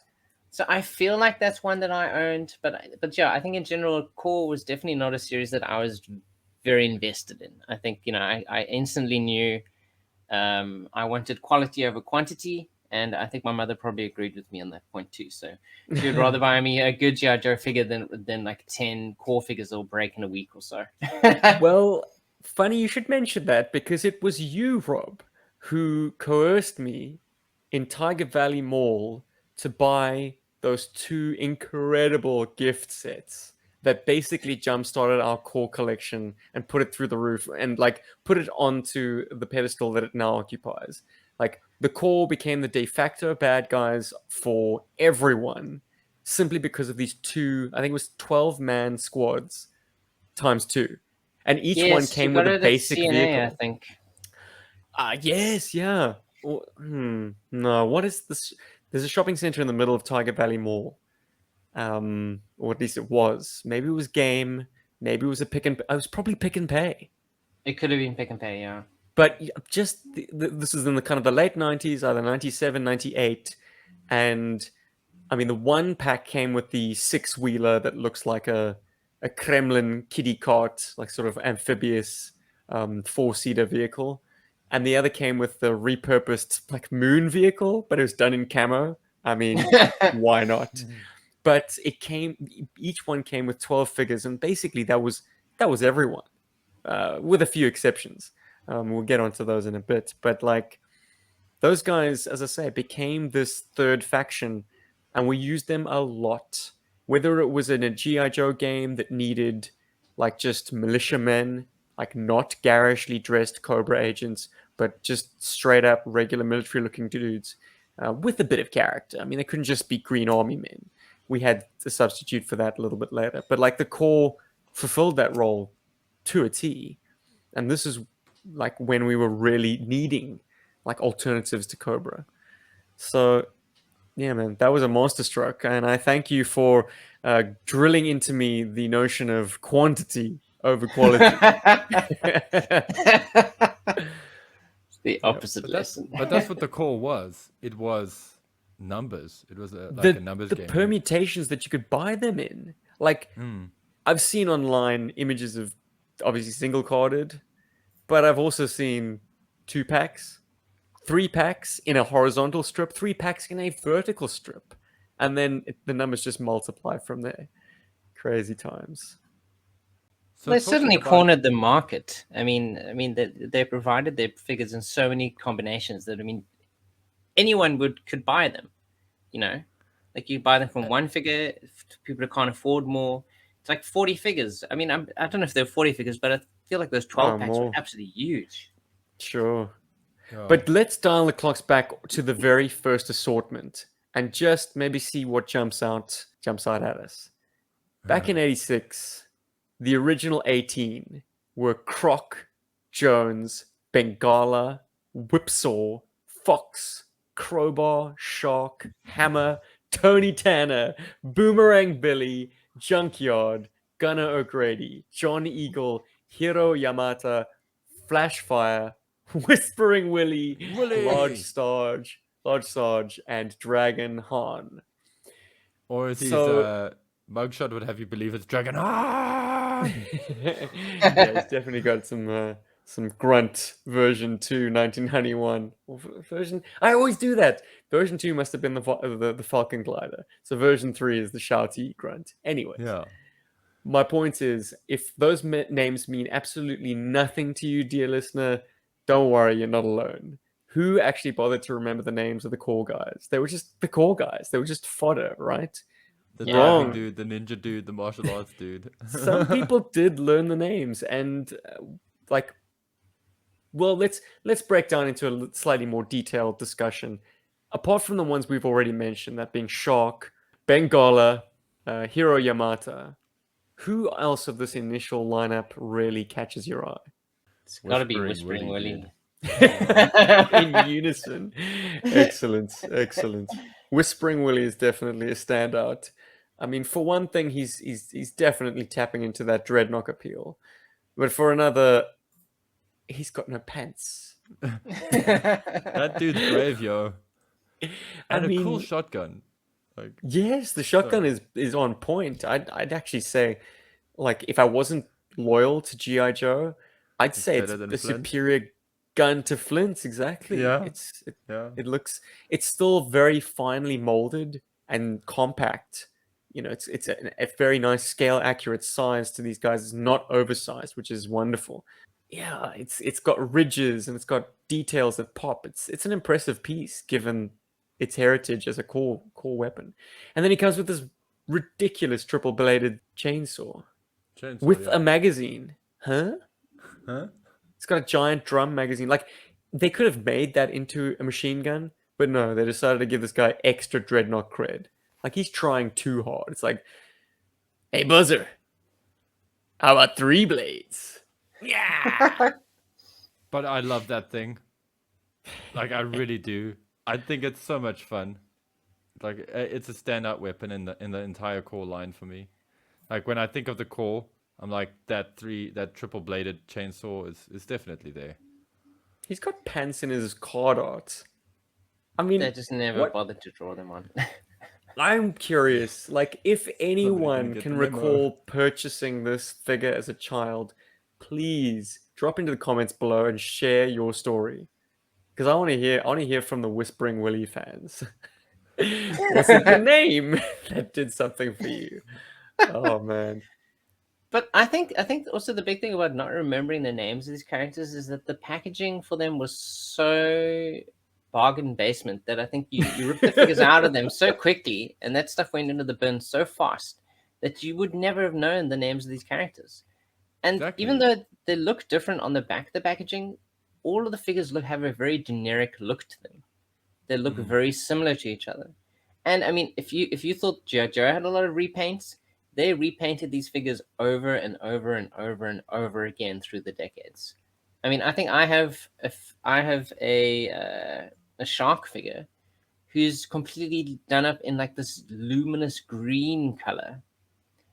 So I feel like that's one that I owned, but yeah, I think in general, Core was definitely not a series that I was very invested in. I think I instantly knew I wanted quality over quantity, and I think my mother probably agreed with me on that point too. So she would rather buy me a good GI Joe figure than like 10 Core figures that'll break in a week or so. Well, funny you should mention that because it was you, Rob, who coerced me in Tiger Valley Mall to buy those two incredible gift sets that basically jump-started our core collection and put it through the roof and like put it onto the pedestal that it now occupies. Like the core became the de facto bad guys for everyone simply because of these two, I think it was 12-man squads times two. And each one Yes, you came got with a it at basic CNA, vehicle. I think. Yes, yeah. No, what is this? There's a shopping center in the middle of Tiger Valley Mall. Or at least it was. Maybe it was Game. Maybe it was it was probably Pick and Pay. It could have been Pick and Pay, yeah. But just this is in the kind of the late 90s, either 97, 98. And I mean, the one pack came with the six-wheeler that looks like a Kremlin kiddie cart, like sort of amphibious four-seater vehicle. And the other came with the repurposed like moon vehicle, but it was done in camo. I mean, why not? But each one came with 12 figures, and basically that was everyone, with a few exceptions. We'll get onto those in a bit. But like those guys, as I say, became this third faction, and we used them a lot. Whether it was in a GI Joe game that needed like just militiamen, like not garishly dressed Cobra agents, but just straight up regular military-looking dudes with a bit of character. I mean, they couldn't just be Green Army men. We had to substitute for that a little bit later. But like the core fulfilled that role to a T. And this is like when we were really needing like alternatives to Cobra. So yeah, man, that was a master stroke. And I thank you for drilling into me the notion of quantity over quality. The opposite lesson. But that's what the core was. It was numbers. It was like a numbers the game. permutations that you could buy them in. Like, I've seen online images of obviously single carded, but I've also seen 2 packs, 3 packs in a horizontal strip, 3 packs in a vertical strip, and then the numbers just multiply from there. Crazy times. So They talking certainly about- cornered the market. I mean, they provided their figures in so many combinations that anyone could buy them. Like you buy them from one figure. People who can't afford more. It's like 40 figures. I don't know if they're 40 figures, but I feel like those 12 packs were more. absolutely huge. Sure. Yeah. But let's dial the clocks back to the very first assortment and just maybe see what jumps out at us. Back in 86, the original 18 were Croc, Jones, Bengala, Whipsaw, Fox, Crowbar, Shark, Hammer, Tony Tanner, Boomerang Billy, Junkyard, Gunner O'Grady, John Eagle, Hiro Yamata, Flashfire, Whispering Willie, Large Sarge, and Dragon Han. Or his mugshot would have you believe it's Dragon. Yeah, he's definitely got some grunt version 2 1991 version. I always do that. Version 2 must have been the Falcon glider, so version 3 is the shouty grunt. Anyways, Yeah. my point is, if those names mean absolutely nothing to you, dear listener, don't worry, you're not alone. Who actually bothered to remember the names of the core guys? They were just the core guys. They were just fodder, right? The Wrong. diving dude, the ninja dude, the martial arts dude. Some people did learn the names, and let's break down into a slightly more detailed discussion. Apart from the ones we've already mentioned, that being Shark, Bengala, Hiro Yamata, who else of this initial lineup really catches your eye? It's got to be Whispering Whispering Willie, Willie. In unison. Excellent. Whispering Willie is definitely a standout. I mean, for one thing, he's definitely tapping into that Dreadnought appeal. But for another, he's got no pants. That dude's brave, yo. And a cool shotgun. Like, yes, the shotgun is on point. I'd actually say, like, if I wasn't loyal to GI Joe, I'd say it's better than a Flint. superior gun to Flint's. Exactly. Yeah. It's still very finely molded and compact. It's a very nice scale accurate size to these guys. It's not oversized, which is wonderful. Yeah, it's got ridges and it's got details that pop. It's an impressive piece given its heritage as a core weapon. And then he comes with this ridiculous triple bladed chainsaw with a magazine. Huh? It's got a giant drum magazine. Like, they could have made that into a machine gun, but no, they decided to give this guy extra Dreadnought cred. Like, he's trying too hard. It's like, hey, Buzzer, how about 3 blades? Yeah. But I love that thing. Like, I really do. I think it's so much fun. Like, it's a standout weapon in the entire core line for me. Like, when I think of the core, I'm like, that triple bladed chainsaw is definitely there. He's got pants in his card art. I mean, They just never bothered to draw them on. I'm curious, like, if anyone get can the memo. recall purchasing this figure as a child, please drop into the comments below and share your story. Because I want to hear from the Whispering Willie fans. Was it the name that did something for you? Oh man. But I think also the big thing about not remembering the names of these characters is that the packaging for them was so bargain basement that I think you rip the figures out of them so quickly, and that stuff went into the bin so fast that you would never have known the names of these characters. And Exactly. even though they look different on the back of the packaging, all of the figures have a very generic look to them. They look very similar to each other. And I mean, if you thought GI Joe had a lot of repaints, they repainted these figures over and over and over and over again through the decades. I mean, I think I have a shark figure who's completely done up in like this luminous green color.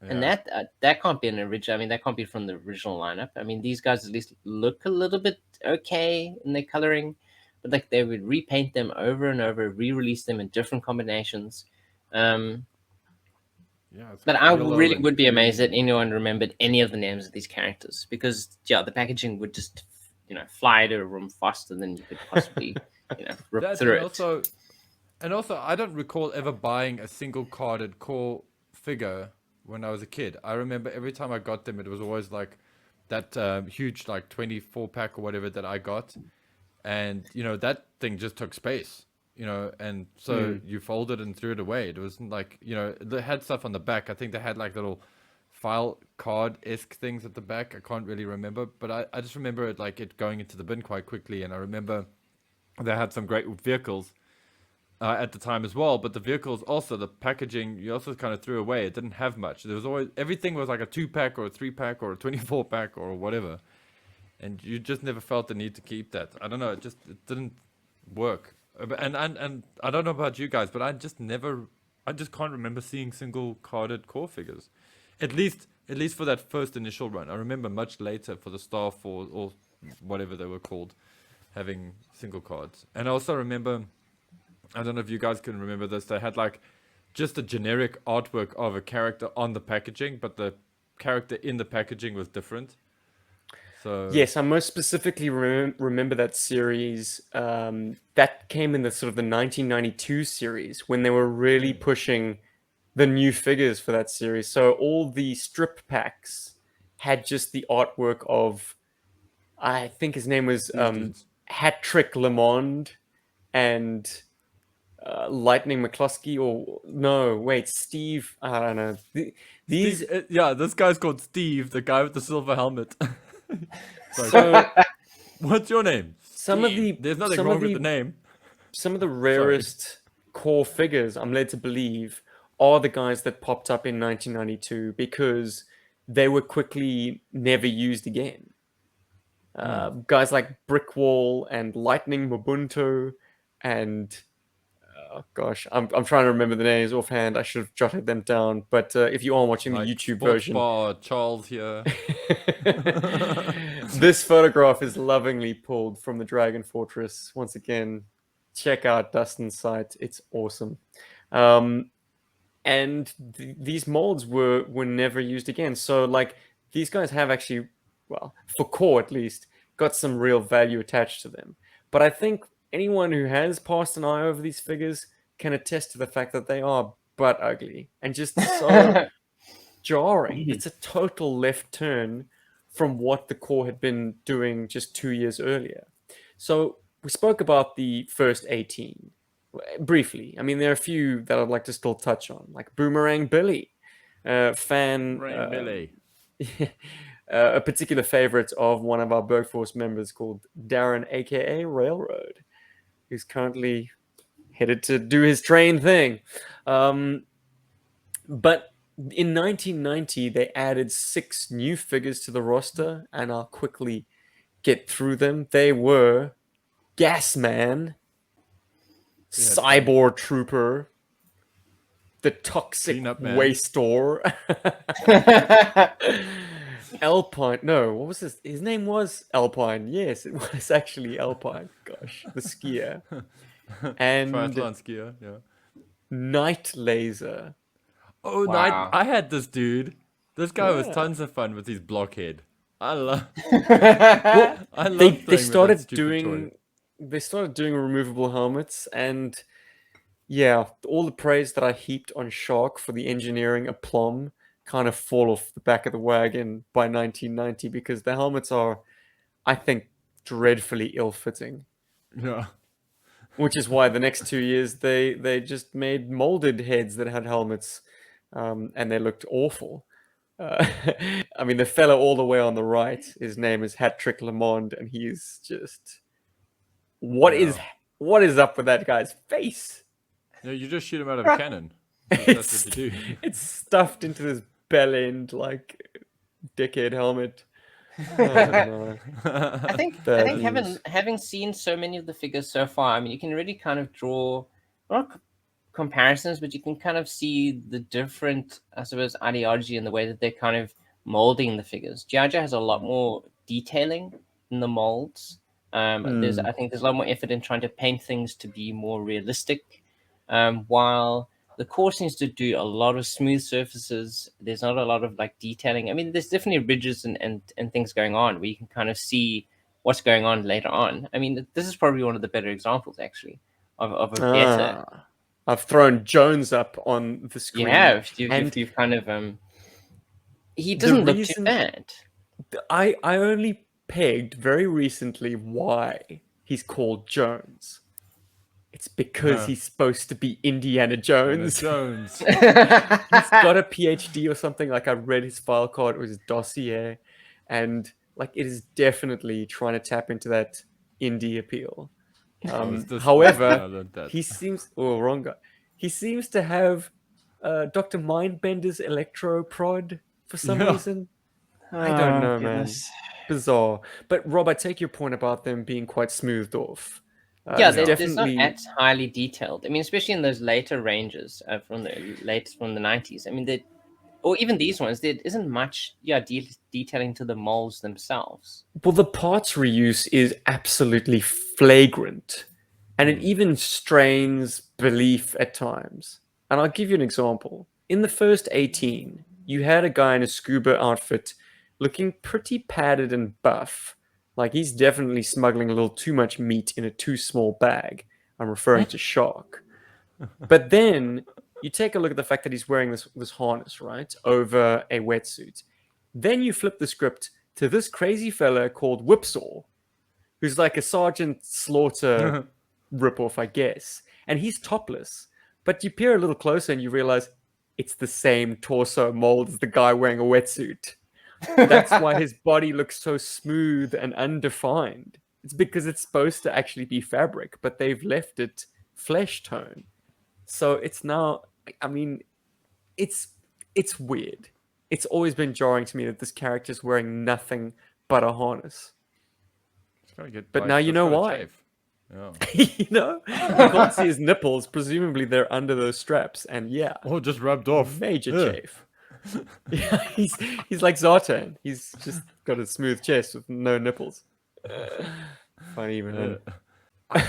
Yeah. And that can't be an original. I mean, that can't be from the original lineup. I mean, these guys at least look a little bit okay in their coloring, but like they would repaint them over and over, re-release them in different combinations. But I really would be amazed that anyone remembered any of the names of these characters, because the packaging would just fly to a room faster than you could possibly rip through it. And also, I don't recall ever buying a single carded core figure when I was a kid. I remember every time I got them, it was always like that huge, like 24 pack or whatever that I got. And, that thing just took space, and so you folded and threw it away. It wasn't like, they had stuff on the back. I think they had like little file card-esque things at the back. I can't really remember, but I just remember it going into the bin quite quickly. And I remember they had some great vehicles at the time as well, but the vehicles also, the packaging, you also kind of threw away. It didn't have much. There was always, everything was like a 2-pack or a 3-pack or a 24-pack or whatever, and you just never felt the need to keep that. I don't know, it didn't work. And I don't know about you guys, but I just can't remember seeing single carded core figures, at least for that first initial run. I remember much later for the Star Force or whatever they were called, having single cards. And I also remember, I don't know if you guys can remember this, they had like just a generic artwork of a character on the packaging, but the character in the packaging was different. So yes, I most specifically remember that series. That came in the sort of the 1992 series when they were really pushing the new figures for that series. So all the strip packs had just the artwork of, I think his name was Atk Lemond and Lightning McCluskey, or no, wait, Steve. I don't know. These, this guy's called Steve, the guy with the silver helmet. so what's your name? There's nothing wrong with the name. Some of the rarest core figures, I'm led to believe, are the guys that popped up in 1992 because they were quickly never used again. Guys like Brickwall and Lightning Mabunto and oh gosh, I'm trying to remember the names offhand. I should have jotted them down. But if you are watching the YouTube version, Bar Charles here. This photograph is lovingly pulled from the Dragon Fortress. Once again, check out Dustin's site; it's awesome. And these molds were never used again. So like these guys have actually, well, for core at least, got some real value attached to them. But I think anyone who has passed an eye over these figures can attest to the fact that they are butt ugly and just so jarring. It's a total left turn from what the core had been doing just 2 years earlier. So we spoke about the first 18 briefly. I mean, there are a few that I'd like to still touch on, like Boomerang Billy, Billy. A particular favorite of one of our Bergforce members called Darren, aka Railroad, who's currently headed to do his train thing. But in 1990, they added 6 new figures to the roster, and I'll quickly get through them. They were Gasman, Cyborg Trooper, the Toxic Waste Store, Alpine. No, what was his? His name was Alpine. Yes, it was actually Alpine. Gosh, the skier. And triathlon skier, yeah. Night Laser. Oh, wow. Night! I had this dude. This guy was tons of fun with his blockhead. I love. They started doing removable helmets, and yeah, all the praise that I heaped on Shark for the engineering aplomb kind of fall off the back of the wagon by 1990 because the helmets are, I think, dreadfully ill-fitting. Yeah. Which is why the next 2 years they just made molded heads that had helmets, and they looked awful. I mean, the fellow all the way on the right, his name is Atk Lemond, and he's just what is up with that guy's face? No, you just shoot him out of a cannon. That's what you do. It's stuffed into this bell end like dickhead helmet. I think having seen so many of the figures so far, I mean, you can really kind of draw not comparisons, but you can kind of see the different, I suppose, ideology in the way that they're kind of molding the figures. GI Joe has a lot more detailing in the molds, I think there's a lot more effort in trying to paint things to be more realistic, while the core seems to do a lot of smooth surfaces. There's not a lot of like detailing. I mean, there's definitely ridges and things going on where you can kind of see what's going on later on. I mean, this is probably one of the better examples actually of a better. I've thrown Jones up on the screen. Yeah, and you've kind of he doesn't look too bad. I only pegged very recently why he's called Jones. It's because he's supposed to be Indiana Jones. Jones. He's got a PhD or something. Like I read his file card or his dossier, and like it is definitely trying to tap into that indie appeal. However, he seems wrong guy. He seems to have Dr. Mindbender's electro prod for some reason. I don't know, man. Bizarre. But Rob, I take your point about them being quite smoothed off. Yeah, there's not as highly detailed. I mean, especially in those later ranges from the 90s. I mean, or even these ones, there isn't much detailing to the molds themselves. Well, the parts reuse is absolutely flagrant, and it even strains belief at times. And I'll give you an example. In the first 18, you had a guy in a scuba outfit looking pretty padded and buff. Like he's definitely smuggling a little too much meat in a too small bag. I'm referring to Shark. But then you take a look at the fact that he's wearing this harness, right, over a wetsuit. Then you flip the script to this crazy fella called Whipsaw, who's like a Sergeant Slaughter ripoff, I guess. And he's topless. But you peer a little closer and you realize it's the same torso mold as the guy wearing a wetsuit. That's why his body looks so smooth and undefined. It's because it's supposed to actually be fabric, but they've left it flesh tone. So it's now, I mean, it's weird. It's always been jarring to me that this character's wearing nothing but a harness. But now you know why. Yeah. You know, you can't see his nipples. Presumably they're under those straps, and just rubbed off. Major chafe. Yeah, he's like Zartan. He's just got a smooth chest with no nipples. Funny even.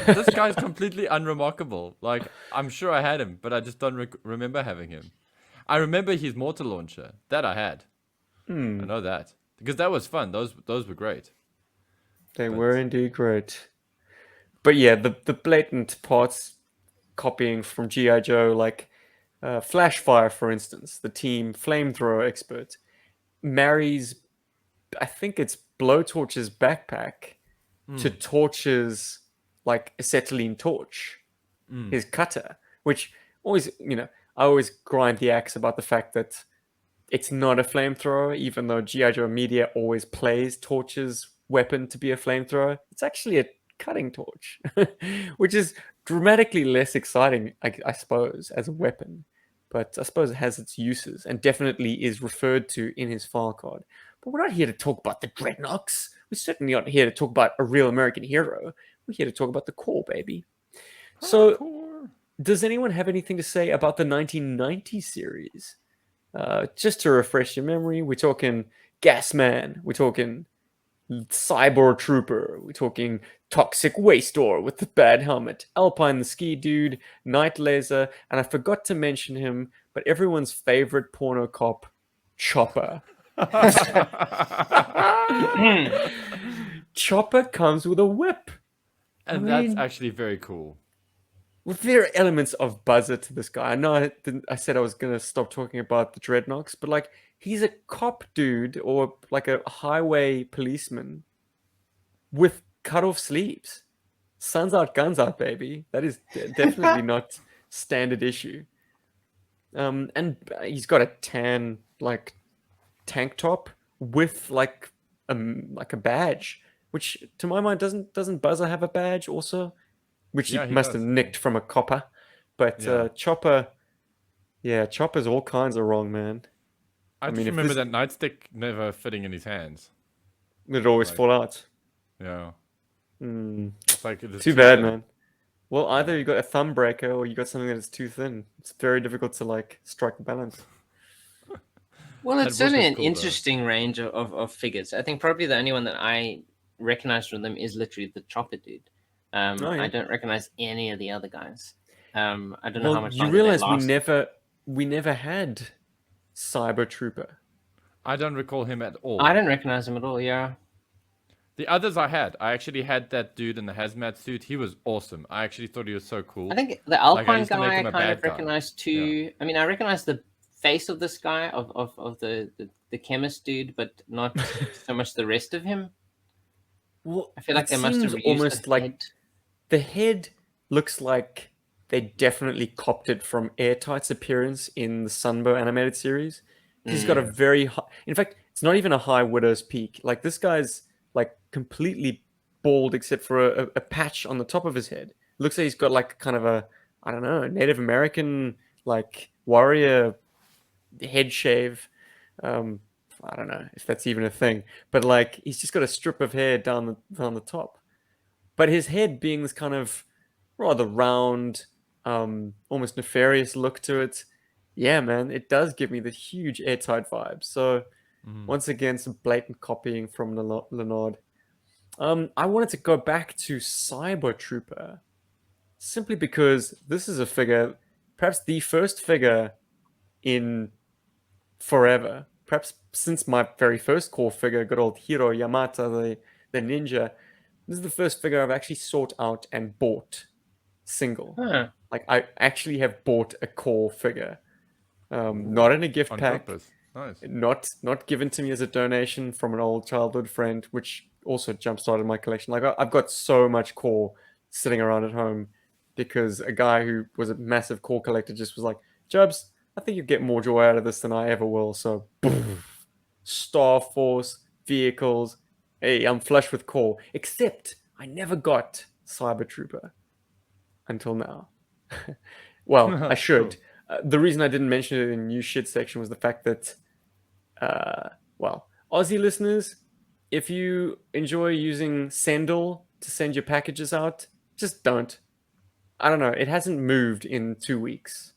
This guy's completely unremarkable. Like I'm sure I had him, but I just don't remember having him. I remember his mortar launcher that I had. I know that because that was fun. Those were great. They were indeed great. But yeah, the blatant parts copying from GI Joe, like Flashfire, for instance, the team flamethrower expert, marries, I think it's Blowtorch's backpack to Torch's like acetylene torch, his cutter, which always, I always grind the axe about the fact that it's not a flamethrower, even though GI Joe media always plays Torch's weapon to be a flamethrower. It's actually a cutting torch, which is dramatically less exciting, I suppose, as a weapon. But I suppose it has its uses and definitely is referred to in his file card. But we're not here to talk about the Dreadnoks. We're certainly not here to talk about a real American hero. We're here to talk about the core, baby. So, does anyone have anything to say about the 1990 series? Just to refresh your memory, we're talking Gasman, we're talking Cyborg Trooper, we're talking Toxic Wasteor with the bad helmet, Alpine the ski dude, Night Laser, and I forgot to mention him, but everyone's favorite porno cop, Chopper. Chopper comes with a whip. And that's actually very cool. Well, there are elements of buzzer to this guy. I know I said I was going to stop talking about the Dreadnoks, but like he's a cop dude or like a highway policeman with cut off sleeves. Suns out, guns out, baby. That is definitely not standard issue. And he's got a tan like tank top with like a badge, which to my mind doesn't Buzzer have a badge also? Which he must have nicked from a copper. But Chopper's all kinds of wrong, man. I mean, remember that nightstick never fitting in his hands. It'd always fall out. Yeah. It's like too bad, man. Well, either you got a thumb breaker or you got something that is too thin. It's very difficult to like strike the balance. Well, it's certainly an interesting range of figures. I think probably the only one that I recognized from them is literally the Chopper dude. Oh, yeah. I don't recognize any of the other guys. I don't know how Well, much you longer they realize last. we never had Cyber Trooper. I don't recall him at all. I don't recognize him at all. Yeah. The others I actually had that dude in the hazmat suit. He was awesome. I actually thought he was so cool. I think the Like, I Alpine used to make guy him I a kind bad of guy. recognize too. I mean, I recognize the face of this guy of the chemist dude, but not so much the rest of him. Well, I feel like it they must have seems reused almost the like head. the head looks like they definitely copped it from Airtight's appearance in the Sunbow animated series. He's got a very high, in fact, it's not even a high widow's peak. Like this guy's like completely bald except for a patch on the top of his head. Looks like he's got like kind of a, I don't know, Native American like warrior head shave. Um, I don't know if that's even a thing, but like he's just got a strip of hair down the top. But his head being this kind of rather round, almost nefarious look to it. Yeah, man, it does give me the huge airtight vibe. So once again, some blatant copying from Lanard. I wanted to go back to Cyber Trooper simply because this is a figure, perhaps the first figure in forever, perhaps since my very first core figure, good old Hiro Yamata, the ninja. This is the first figure I've actually sought out and bought single. Huh. Like I actually have bought a core figure, not in a gift On pack, purpose. Nice. not given to me as a donation from an old childhood friend, which also jump started my collection. Like I've got so much core sitting around at home because a guy who was a massive core collector just was like, Jubs, I think you get more joy out of this than I ever will. So, Star Force vehicles. Hey, I'm flush with core. Except I never got Cyber Trooper until now. Well, I should. The reason I didn't mention it in the new shit section was the fact that, well, Aussie listeners, if you enjoy using Sendle to send your packages out, just don't. I don't know. It hasn't moved in 2 weeks.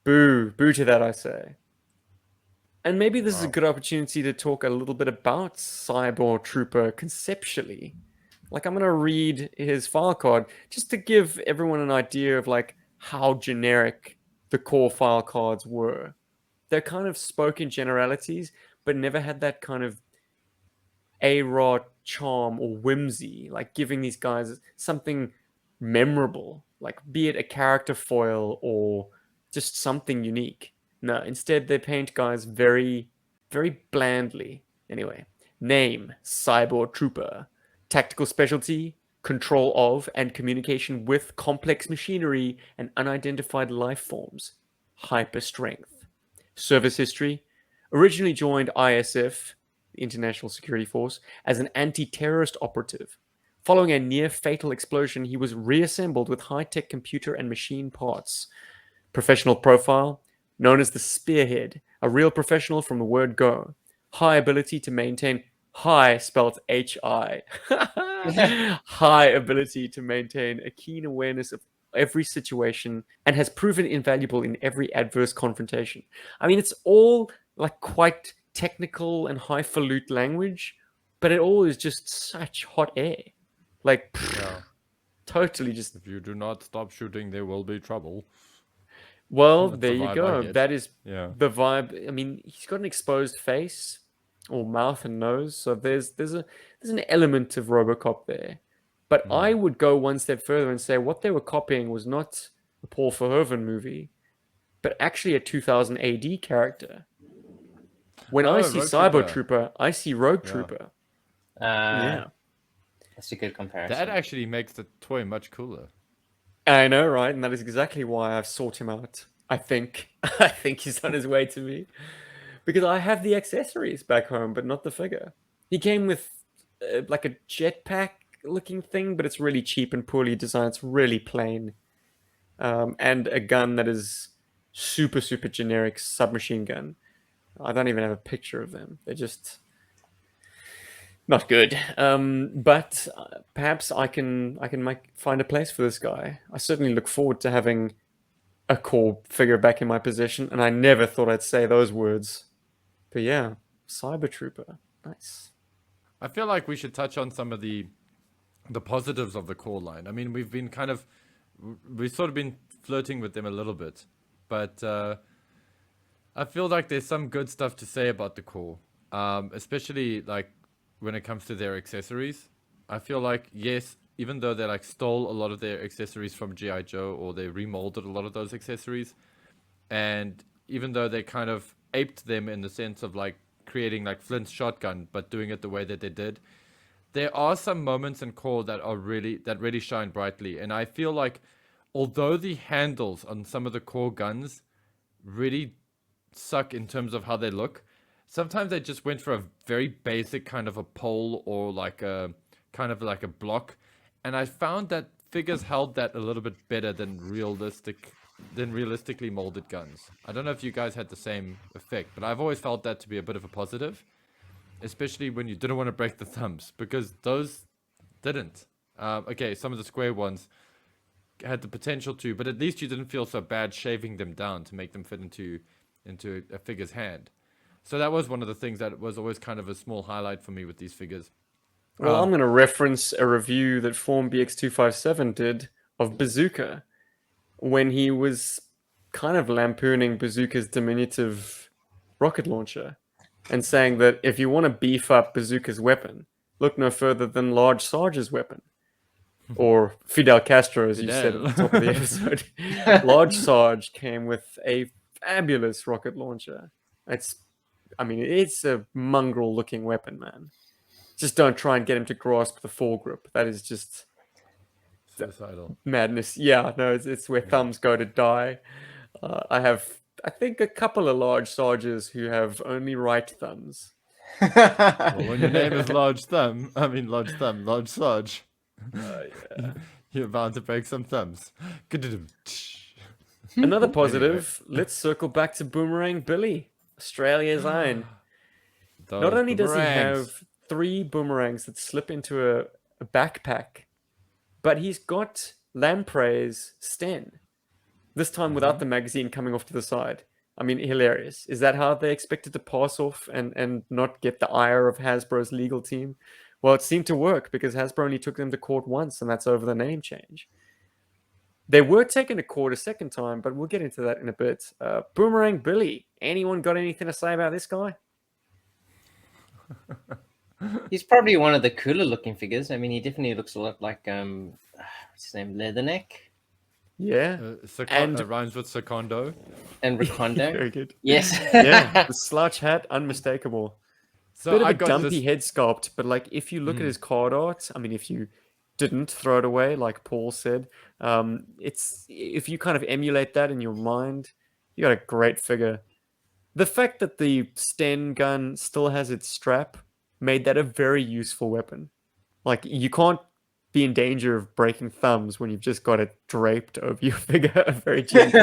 Boo. Boo to that, I say. And maybe this is a good opportunity to talk a little bit about Cyborg Trooper conceptually. Like, I'm going to read his file card just to give everyone an idea of, like, how generic the core file cards were. They're kind of spoken generalities, but never had that kind of A-Rod charm or whimsy, like giving these guys something memorable, like be it a character foil or just something unique. No, instead they paint guys very, very blandly. Anyway, name, Cyborg Trooper. Tactical specialty, control of and communication with complex machinery and unidentified life forms. Hyper strength. Service history, originally joined ISF, the International Security Force, as an anti-terrorist operative. Following a near-fatal explosion, he was reassembled with high-tech computer and machine parts. Professional profile, known as the Spearhead, a real professional from the word go. High ability to maintain, high spelled H-I. High ability to maintain a keen awareness of every situation and has proven invaluable in every adverse confrontation. I mean, it's all like quite technical and highfalutin language, but it all is just such hot air. Like, Yeah. totally just. If you do not stop shooting, there will be trouble. Well, That's there the you vibe I go. get. That is Yeah. the vibe. I mean, he's got an exposed face, or mouth and nose, so there's an element of RoboCop there. But I would go one step further and say what they were copying was not a Paul Verhoeven movie, but actually a 2000 AD character. When I Oh, see Rogue Cyber Trooper. Trooper, I see Rogue Yeah. Trooper. Yeah. That's a good comparison. That actually makes the toy much cooler. I know, right? And that is exactly why I've sought him out. I think. I think he's on his way to me. Because I have the accessories back home, but not the figure. He came with like a jetpack looking thing, but it's really cheap and poorly designed. It's really plain. And a gun that is super, super generic submachine gun. I don't even have a picture of them. They're just not good. But perhaps I can find a place for this guy. I certainly look forward to having a core figure back in my possession, and I never thought I'd say those words. But yeah, Cyber Trooper, nice. I feel like we should touch on some of the positives of the core line. I mean, we've sort of been flirting with them a little bit, but I feel like there's some good stuff to say about the core, especially like when it comes to their accessories. I feel like, yes, even though they like stole a lot of their accessories from GI Joe, or they remolded a lot of those accessories, and even though they kind of aped them in the sense of like creating like Flint's shotgun, but doing it the way that they did, there are some moments in core that really shine brightly. And I feel like, although the handles on some of the core guns really suck in terms of how they look, sometimes they just went for a very basic kind of a pole, or like a kind of like a block, and I found that figures held that a little bit better than realistically molded guns. I don't know if you guys had the same effect, but I've always felt that to be a bit of a positive, especially when you didn't want to break the thumbs, because those didn't. Okay, some of the square ones had the potential to, but at least you didn't feel so bad shaving them down to make them fit into a figure's hand. So that was one of the things that was always kind of a small highlight for me with these figures. Well, I'm going to reference a review that FormBX257 did of Bazooka when he was kind of lampooning Bazooka's diminutive rocket launcher and saying that if you want to beef up Bazooka's weapon, look no further than Large Sarge's weapon. Or Fidel Castro, as you said at the top of the episode. Large Sarge came with a fabulous rocket launcher. It's a mongrel-looking weapon, man. Just don't try and get him to grasp the foregrip. That is just Suicidal. madness. Yeah, no, it's where thumbs go to die. I think, a couple of Large Sarges who have only right thumbs. Well, when your name is Large Sarge, Yeah. you're bound to break some thumbs. Another positive, let's circle back to Boomerang Billy, Australia's own. Not only does he have 3 boomerangs that slip into a backpack, but he's got Lamprey's Sten. This time without the magazine coming off to the side. I mean, hilarious. Is that how they expected to pass off and not get the ire of Hasbro's legal team? Well, it seemed to work because Hasbro only took them to court once, and that's over the name change. They were taken to court a second time, but we'll get into that in a bit. Boomerang Billy. Anyone got anything to say about this guy? He's probably one of the cooler looking figures. I mean, he definitely looks a lot like what's his name, Leatherneck. Yeah, and rhymes with Secondo. And Recondo. very good. Yes. Yeah, the slouch hat, unmistakable. So Bit of I a got dumpy this. head sculpt, but like if you look at his card art, I mean, if you didn't throw it away, like Paul said, it's if you kind of emulate that in your mind, you got a great figure. The fact that the Sten gun still has its strap made that a very useful weapon. Like, you can't be in danger of breaking thumbs when you've just got it draped over your figure very gently.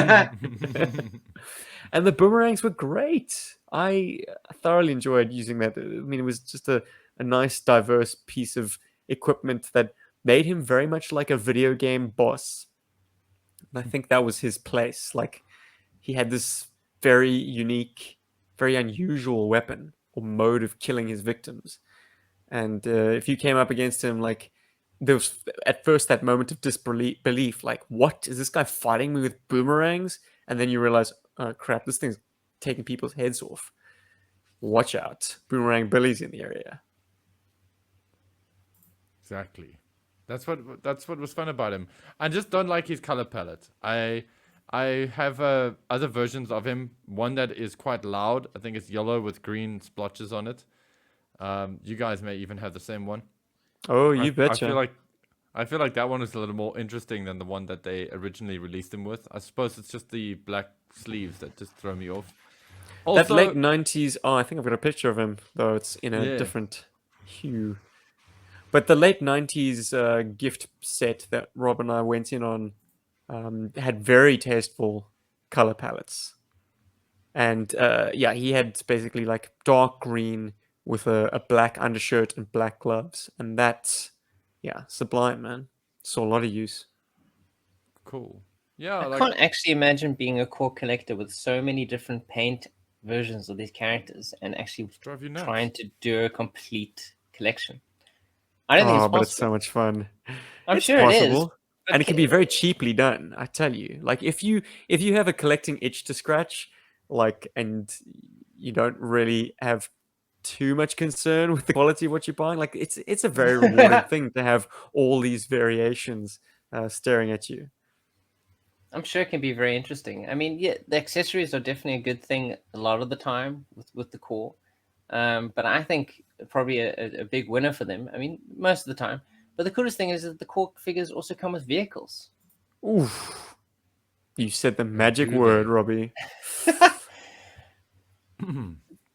And the boomerangs were great. I thoroughly enjoyed using that. I mean, it was just a nice, diverse piece of equipment that made him very much like a video game boss. And I think that was his place. Like, he had this very unique, very unusual weapon or mode of killing his victims. And if you came up against him, like, there was at first that moment of disbelief, like, what? Is this guy fighting me with boomerangs? And then you realize, oh crap, this thing's taking people's heads off. Watch out. Boomerang Billy's in the area. Exactly. That's what was fun about him. I just don't like his color palette. I have other versions of him. One that is quite loud. I think it's yellow with green splotches on it. You guys may even have the same one. Oh, you betcha. I feel like that one is a little more interesting than the one that they originally released him with. I suppose it's just the black sleeves that just throw me off. Also, that late 90s, I think I've got a picture of him, though it's in a Yeah. different hue. But the late 90s gift set that Rob and I went in on had very tasteful color palettes. And yeah, he had basically like dark green with a black undershirt and black gloves. And that's, yeah, sublime, man. Saw a lot of use. cool. Yeah, I like can't actually imagine being a core collector with so many different paint versions of these characters and actually drive you nuts. trying to do a complete collection. I don't think it's Oh, but it's possible. so much fun. I'm It's sure it is. possible. And it can be very cheaply done, I tell you. Like if you have a collecting itch to scratch, like, and you don't really have too much concern with the quality of what you're buying, like it's a very rewarding thing to have all these variations staring at you. I'm sure it can be very interesting. I mean, yeah, the accessories are definitely a good thing a lot of the time with the core. But I think probably a big winner for them. I mean, most of the time. But the coolest thing is that the core figures also come with vehicles. Oof. You said the do magic they? word, Robbie.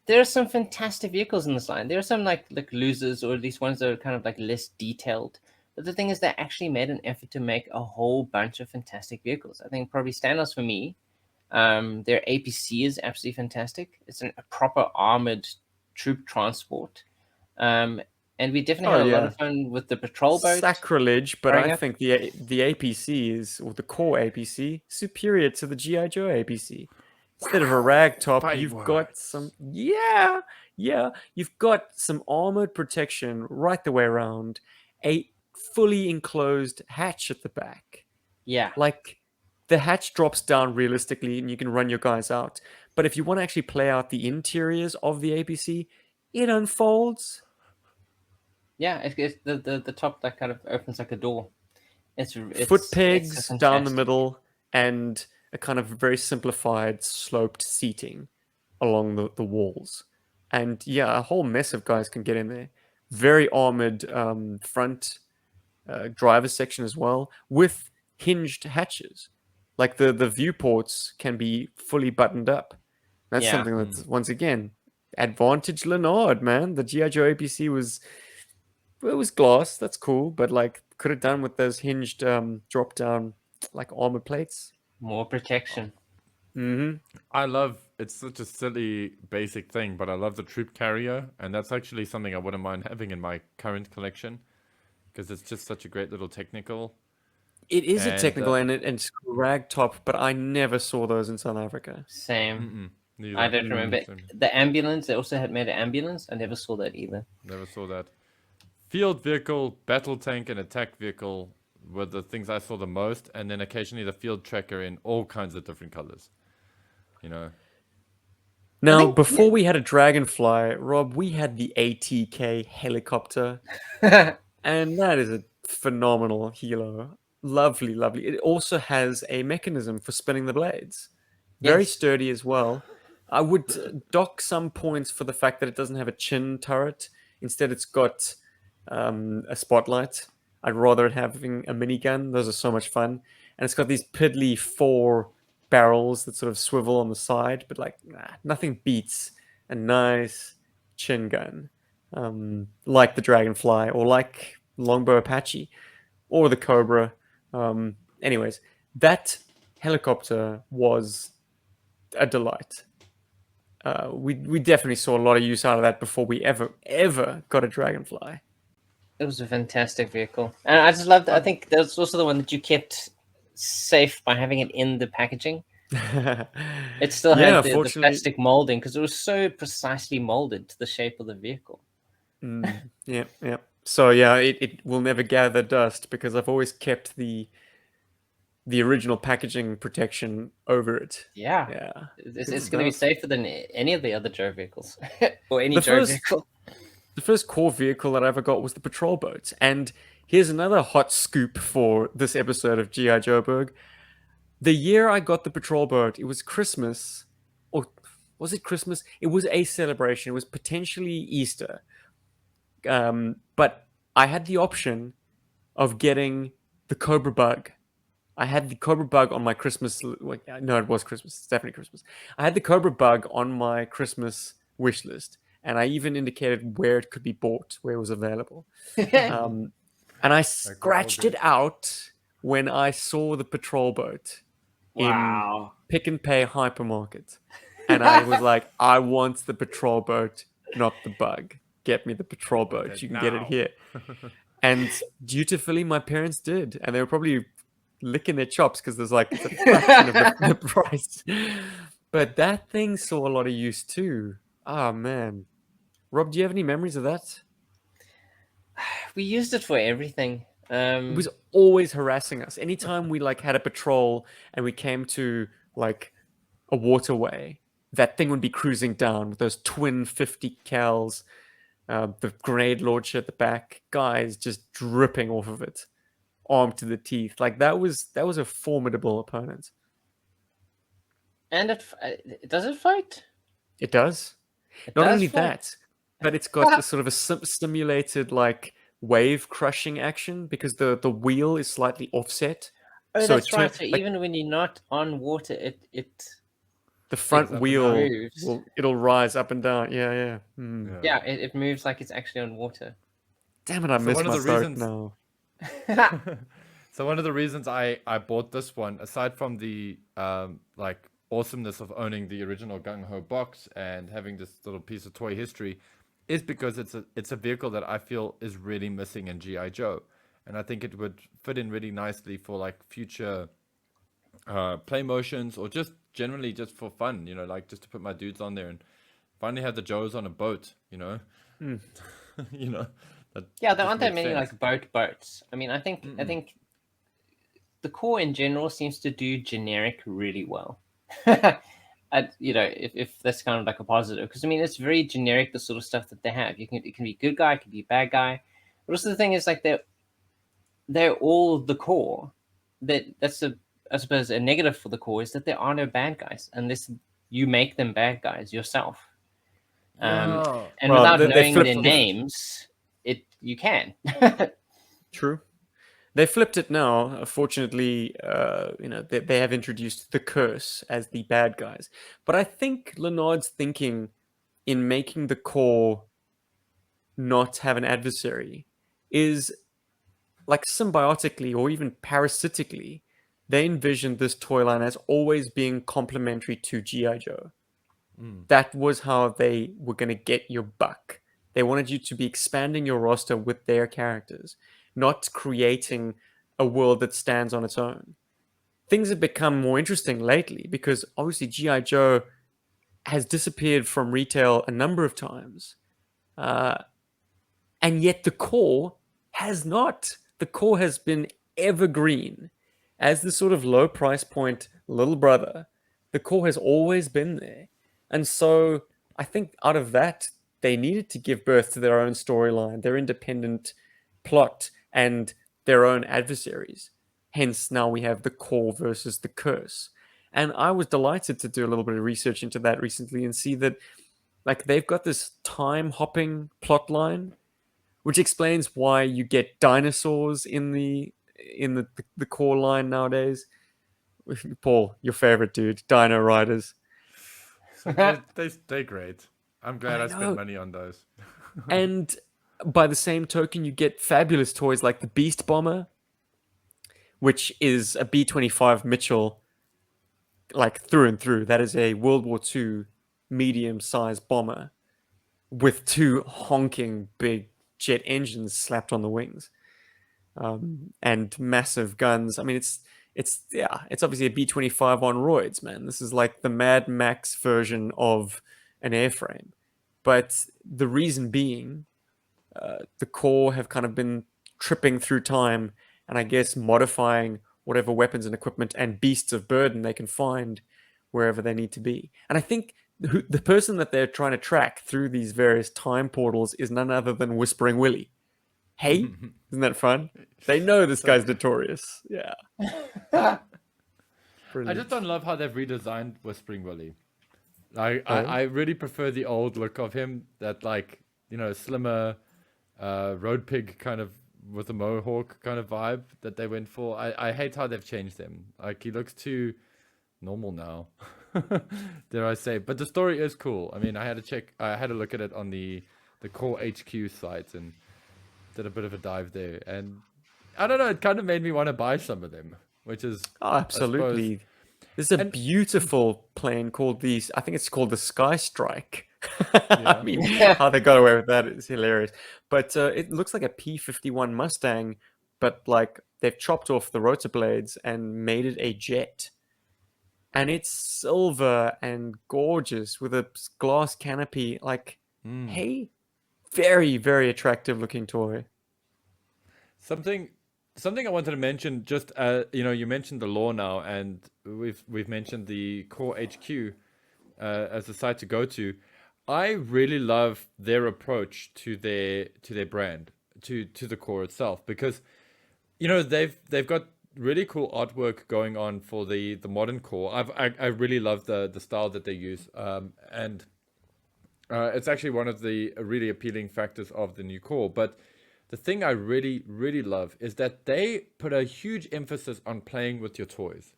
There are some fantastic vehicles in this line. There are some like losers, or at least ones that are kind of like less detailed. But the thing is, they actually made an effort to make a whole bunch of fantastic vehicles. I think probably standouts for me. Their APC is absolutely fantastic. It's a proper armored troop transport. And we definitely had a lot of fun with the patrol boat. Sacrilege, but growing I up. think the APC is, or the core APC, superior to the GI Joe APC. Instead of a rag top, Fight you've words. got some you've got some armored protection right the way around, a fully enclosed hatch at the back. Yeah. Like the hatch drops down realistically and you can run your guys out. But if you want to actually play out the interiors of the APC, it unfolds. Yeah, it's the top that kind of opens like a door. It's Foot it's pegs a down the fantastic- middle and a kind of very simplified sloped seating along the walls. And yeah, a whole mess of guys can get in there. Very armored front driver's section as well, with hinged hatches. Like the viewports can be fully buttoned up. That's Yeah. something that's, once again, advantage Lanard, man. The GI Joe APC was, it was glass, that's cool, but like could have done with those hinged drop down like armor plates. More protection. Mm-hmm. I love, it's such a silly basic thing, but I love the troop carrier, and that's actually something I wouldn't mind having in my current collection because it's just such a great little technical. It is a And, technical and it's rag top, but I never saw those in South Africa. Same. neither. I don't remember Same. the ambulance. They also had made an ambulance. I never saw that either. Never saw that. Field vehicle, battle tank, and attack vehicle were the things I saw the most, and then occasionally the field tracker in all kinds of different colors. You know. Now, before we had a Dragonfly, Rob, we had the ATK Helicopter, and that is a phenomenal helo. Lovely, lovely. It also has a mechanism for spinning the blades. Very Yes. sturdy as well. I would dock some points for the fact that it doesn't have a chin turret. Instead, it's got a spotlight. I'd rather it having a minigun. Those are so much fun. And it's got these piddly 4 barrels that sort of swivel on the side, but like nothing beats a nice chin gun, like the Dragonfly or like Longbow Apache or the Cobra. Anyways, that helicopter was a delight. We definitely saw a lot of use out of that before we ever got a Dragonfly. It was a fantastic vehicle, and I just loved. I think that's also the one that you kept safe by having it in the packaging. It still had the plastic molding because it was so precisely molded to the shape of the vehicle. Yeah. So yeah, it will never gather dust because I've always kept the original packaging protection over it. Yeah. It's going to be safer than any of the other Joe vehicles or any Joe vehicle. The first core vehicle that I ever got was the patrol boat. And here's another hot scoop for this episode of GI Joburg. The year I got the patrol boat, it was Christmas. Or was it Christmas? It was a celebration. It was potentially Easter. But I had the option of getting the Cobra Bug. I had the Cobra Bug on my Christmas... No, it was Christmas. It's definitely Christmas. I had the Cobra Bug on my Christmas wish list. And I even indicated where it could be bought, where it was available. And I scratched it out when I saw the patrol boat in Pick and Pay hypermarket. And I was like, I want the patrol boat, not the bug. Get me the patrol boat. You can get it here. And dutifully, my parents did. And they were probably licking their chops because there's like it's a fraction of the price. But that thing saw a lot of use too. Oh, man. Rob, do you have any memories of that? we used it for everything. It was always harassing us. Anytime we like had a patrol and we came to like a waterway, that thing would be cruising down with those twin 50 cals, the grenade launcher at the back, guys just dripping off of it, armed to the teeth. Like that was a formidable opponent. And does it fight? It does. It Not does only fight. that, but it's got a sort of a simulated like wave crushing action because the wheel is slightly offset. Oh, So that's it right. turn- So like, even when you're not on water, it the front up and wheel down. moves. it'll rise up and down. Yeah. Hmm. Yeah, it moves like it's actually on water. Damn it, I So missed one of my the boat reasons- now. So one of the reasons I bought this one, aside from the like awesomeness of owning the original Gung Ho box and having this little piece of toy history, is because it's a vehicle that I feel is really missing in GI Joe, and I think it would fit in really nicely for like future play motions or just generally just for fun, like just to put my dudes on there and finally have the Joes on a boat, you know. Yeah, there just aren't that makes many sense. like boats. I mean, I think the core in general seems to do generic really well. If that's kind of like a positive, because I mean it's very generic, the sort of stuff that they have. It can be good guy, it can be bad guy. But also the thing is like they're all the core. That's I suppose a negative for the core is that there are no bad guys unless you make them bad guys yourself. Yeah. And Well, without they knowing flipped their it. names, you can. True. They flipped it now. Fortunately, they have introduced the curse as the bad guys. But I think Lanard's thinking in making the core not have an adversary is like symbiotically or even parasitically, they envisioned this toy line as always being complementary to GI Joe. That was how they were going to get your buck. They wanted you to be expanding your roster with their characters, not creating a world that stands on its own. Things have become more interesting lately because obviously GI Joe has disappeared from retail a number of times, and yet the core has not. The core has been evergreen as the sort of low price point little brother. The core has always been there. And so I think out of that, they needed to give birth to their own storyline, their independent plot, and their own adversaries. Hence, now we have the core versus the curse. And I was delighted to do a little bit of research into that recently and see that like they've got this time hopping plot line, which explains why you get dinosaurs in the core line nowadays. Paul, your favorite dude, Dino Riders. They're great. I'm glad I know. spent money on those. And by the same token, you get fabulous toys like the Beast Bomber, which is a B-25 Mitchell, like through and through. That is a World War II medium-sized bomber with two honking big jet engines slapped on the wings, and massive guns. I mean, it's obviously a B-25 on roids, man. This is like the Mad Max version of an airframe. But the reason being, the core have kind of been tripping through time and I guess modifying whatever weapons and equipment and beasts of burden they can find wherever they need to be. And I think the person that they're trying to track through these various time portals is none other than Whispering Willie. Hey, isn't that fun? They know this guy's notorious. Yeah. I Brilliant. just don't love how they've redesigned Whispering Willie. I really prefer the old look of him, that like, slimmer road pig kind of with a mohawk kind of vibe that they went for. I hate how they've changed him. Like he looks too normal now. Dare I say. But the story is cool. I mean, I had a look at it on the Core HQ site and did a bit of a dive there. And I don't know, it kind of made me want to buy some of them, which is Oh, absolutely. There's a beautiful plane called I think it's called the Sky Strike. I mean, how they got away with that is hilarious. But it looks like a P-51 Mustang, but like they've chopped off the rotor blades and made it a jet. And it's silver and gorgeous with a glass canopy. Like, hey, very, very attractive looking toy. Something I wanted to mention, just you mentioned the law now, and we've mentioned the Core HQ as a site to go to. I really love their approach to their brand, to the Core itself, because they've got really cool artwork going on for the modern Core. I really love the style that they use, and it's actually one of the really appealing factors of the new Core. But the thing I really, really love is that they put a huge emphasis on playing with your toys.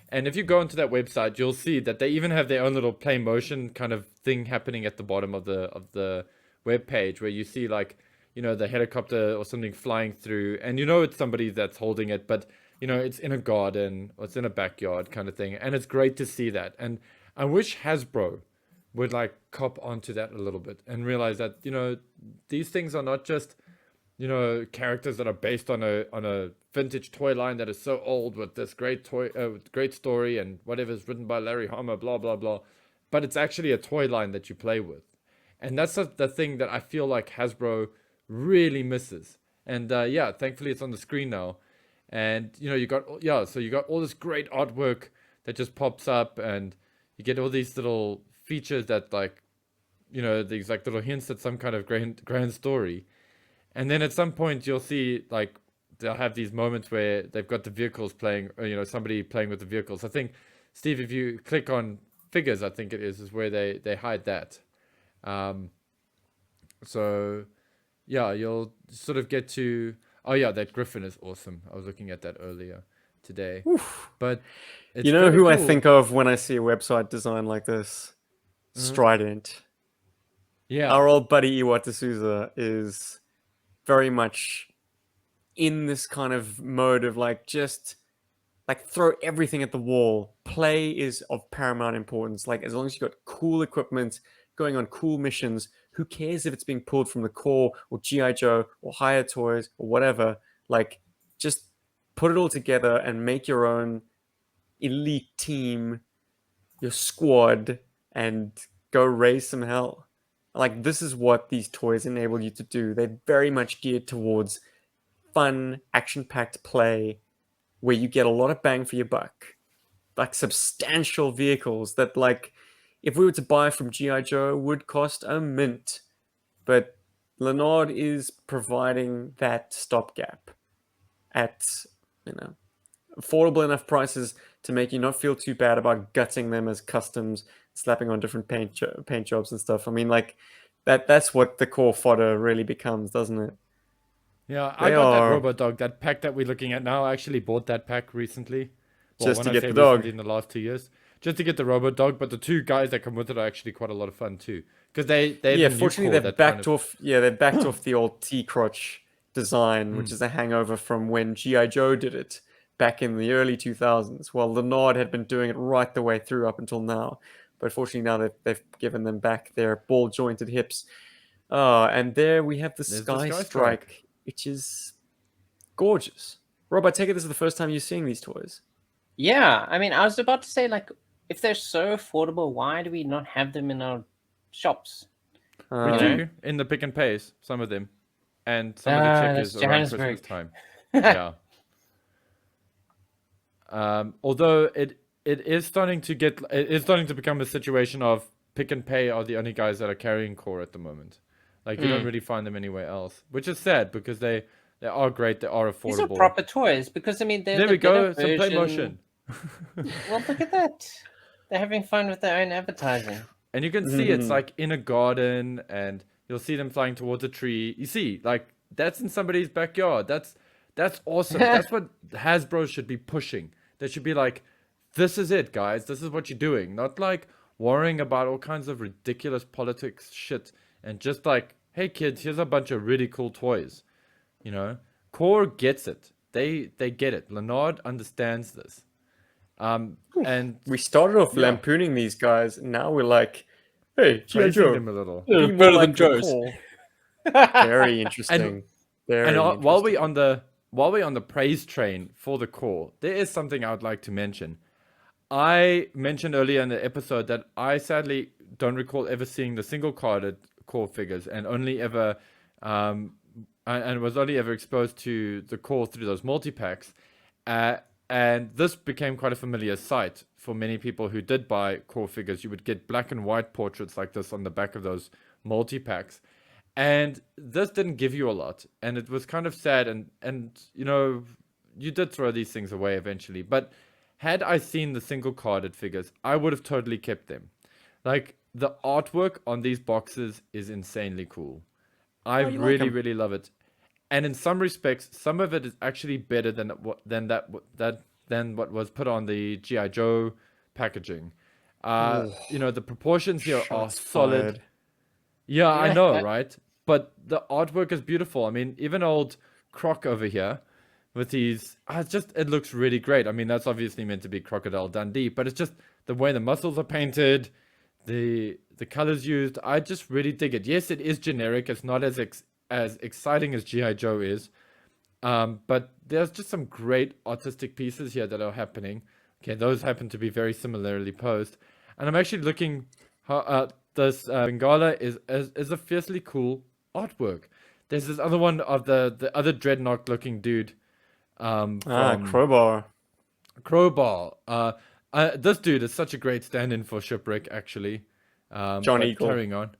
And if you go onto that website, you'll see that they even have their own little play motion kind of thing happening at the bottom of the web page, where you see like, the helicopter or something flying through, and it's somebody that's holding it, but it's in a garden or it's in a backyard kind of thing. And it's great to see that. And I wish Hasbro would like cop onto that a little bit and realize that, these things are not just characters that are based on a vintage toy line that is so old with this great great story and whatever is written by Larry Hama, blah blah blah, but it's actually a toy line that you play with, and that's the thing that I feel like Hasbro really misses. And thankfully it's on the screen now, and you got all this great artwork that just pops up, and you get all these little features that like these like little hints at some kind of grand story. And then at some point you'll see like they'll have these moments where they've got the vehicles playing, or somebody playing with the vehicles. I think, Steve, if you click on figures, I think it is where they hide that. So yeah, you'll sort of get to, that Griffin is awesome. I was looking at that earlier today. Oof. But it's who cool. I think of when I see a website design like this? Strident. Yeah. Our old buddy Iwata Souza is very much in this kind of mode of like just like throw everything at the wall. Play is of paramount importance. Like as long as you got cool equipment going on cool missions, who cares if it's being pulled from the Core or GI Joe or Higher Toys or whatever? Like just put it all together and make your own elite team, your squad, and go raise some hell. Like this is what these toys enable you to do. They're very much geared towards fun, action-packed play where you get a lot of bang for your buck. Like substantial vehicles that like if we were to buy from GI Joe would cost a mint. But Lanard is providing that stopgap at, affordable enough prices to make you not feel too bad about gutting them as customs, slapping on different paint jobs and stuff. I mean, like that's what the Core fodder really becomes, doesn't it? Yeah, I got that Robot Dog, that pack that we're looking at now. I actually bought that pack recently. Just to get the dog in the last 2 years, just to get the Robot Dog. But the two guys that come with it are actually quite a lot of fun too, because fortunately they've backed off. Yeah, they backed off the old T-crotch design, which is a hangover from when GI Joe did it back in the early 2000s. Well, Lanard had been doing it right the way through up until now, but fortunately now they've given them back their ball-jointed hips. And there we have the Sky Strike, which is gorgeous. Rob, I take it this is the first time you're seeing these toys. Yeah, I mean, I was about to say, like, if they're so affordable, why do we not have them in our shops? We do in the Pick and Pays, some of them, and some of the checkers around Christmas time. Yeah. Although it is starting to become a situation of Pick and Pay are the only guys that are carrying Core at the moment. Like you don't really find them anywhere else, which is sad because they are great, they are affordable. These are proper toys because I mean there we go, some play motion. Well, look at that. They're having fun with their own advertising. And you can see it's like in a garden, and you'll see them flying towards a tree. You see, like that's in somebody's backyard. That's awesome. That's what Hasbro should be pushing. They should be like, this is it, guys. This is what you're doing. Not like worrying about all kinds of ridiculous politics shit, and just like, hey kids, here's a bunch of really cool toys. Core gets it. They get it. Lanard understands this. And we started off lampooning these guys, and now we're like, hey, GI Joe, them a little. Better than Joe's. Very interesting. And while we're on the praise train for the Core, there is something I would like to mention. I mentioned earlier in the episode that I sadly don't recall ever seeing the single-carded Core figures, and only ever and was only ever exposed to the core through those multi-packs. And this became quite a familiar sight for many people who did buy core figures. You would get black and white portraits like this on the back of those multi-packs. And this didn't give you a lot. And it was kind of sad. And you know, you did throw these things away eventually. But had I seen the single carded figures, I would have totally kept them. Like, the artwork on these boxes is insanely cool. I you like really, 'em? really love it. And in some respects, some of it is actually better than what was put on the GI Joe packaging. You know, the proportions here are Shots solid. fired. Yeah, I know, right? But the artwork is beautiful. I mean, even old Croc over here with these, it looks really great. I mean, that's obviously meant to be Crocodile Dundee, but it's just the way the muscles are painted, the colors used. I just really dig it. Yes, it is generic. It's not as exciting as GI Joe is, but there's just some great artistic pieces here that are happening. Okay, those happen to be very similarly posed, and I'm actually looking how this Bengala is a fiercely cool artwork. There's this other one of the other dreadnought looking dude, from Crowbar. This dude is such a great stand-in for Shipwreck, actually. John But Eagle. carrying on.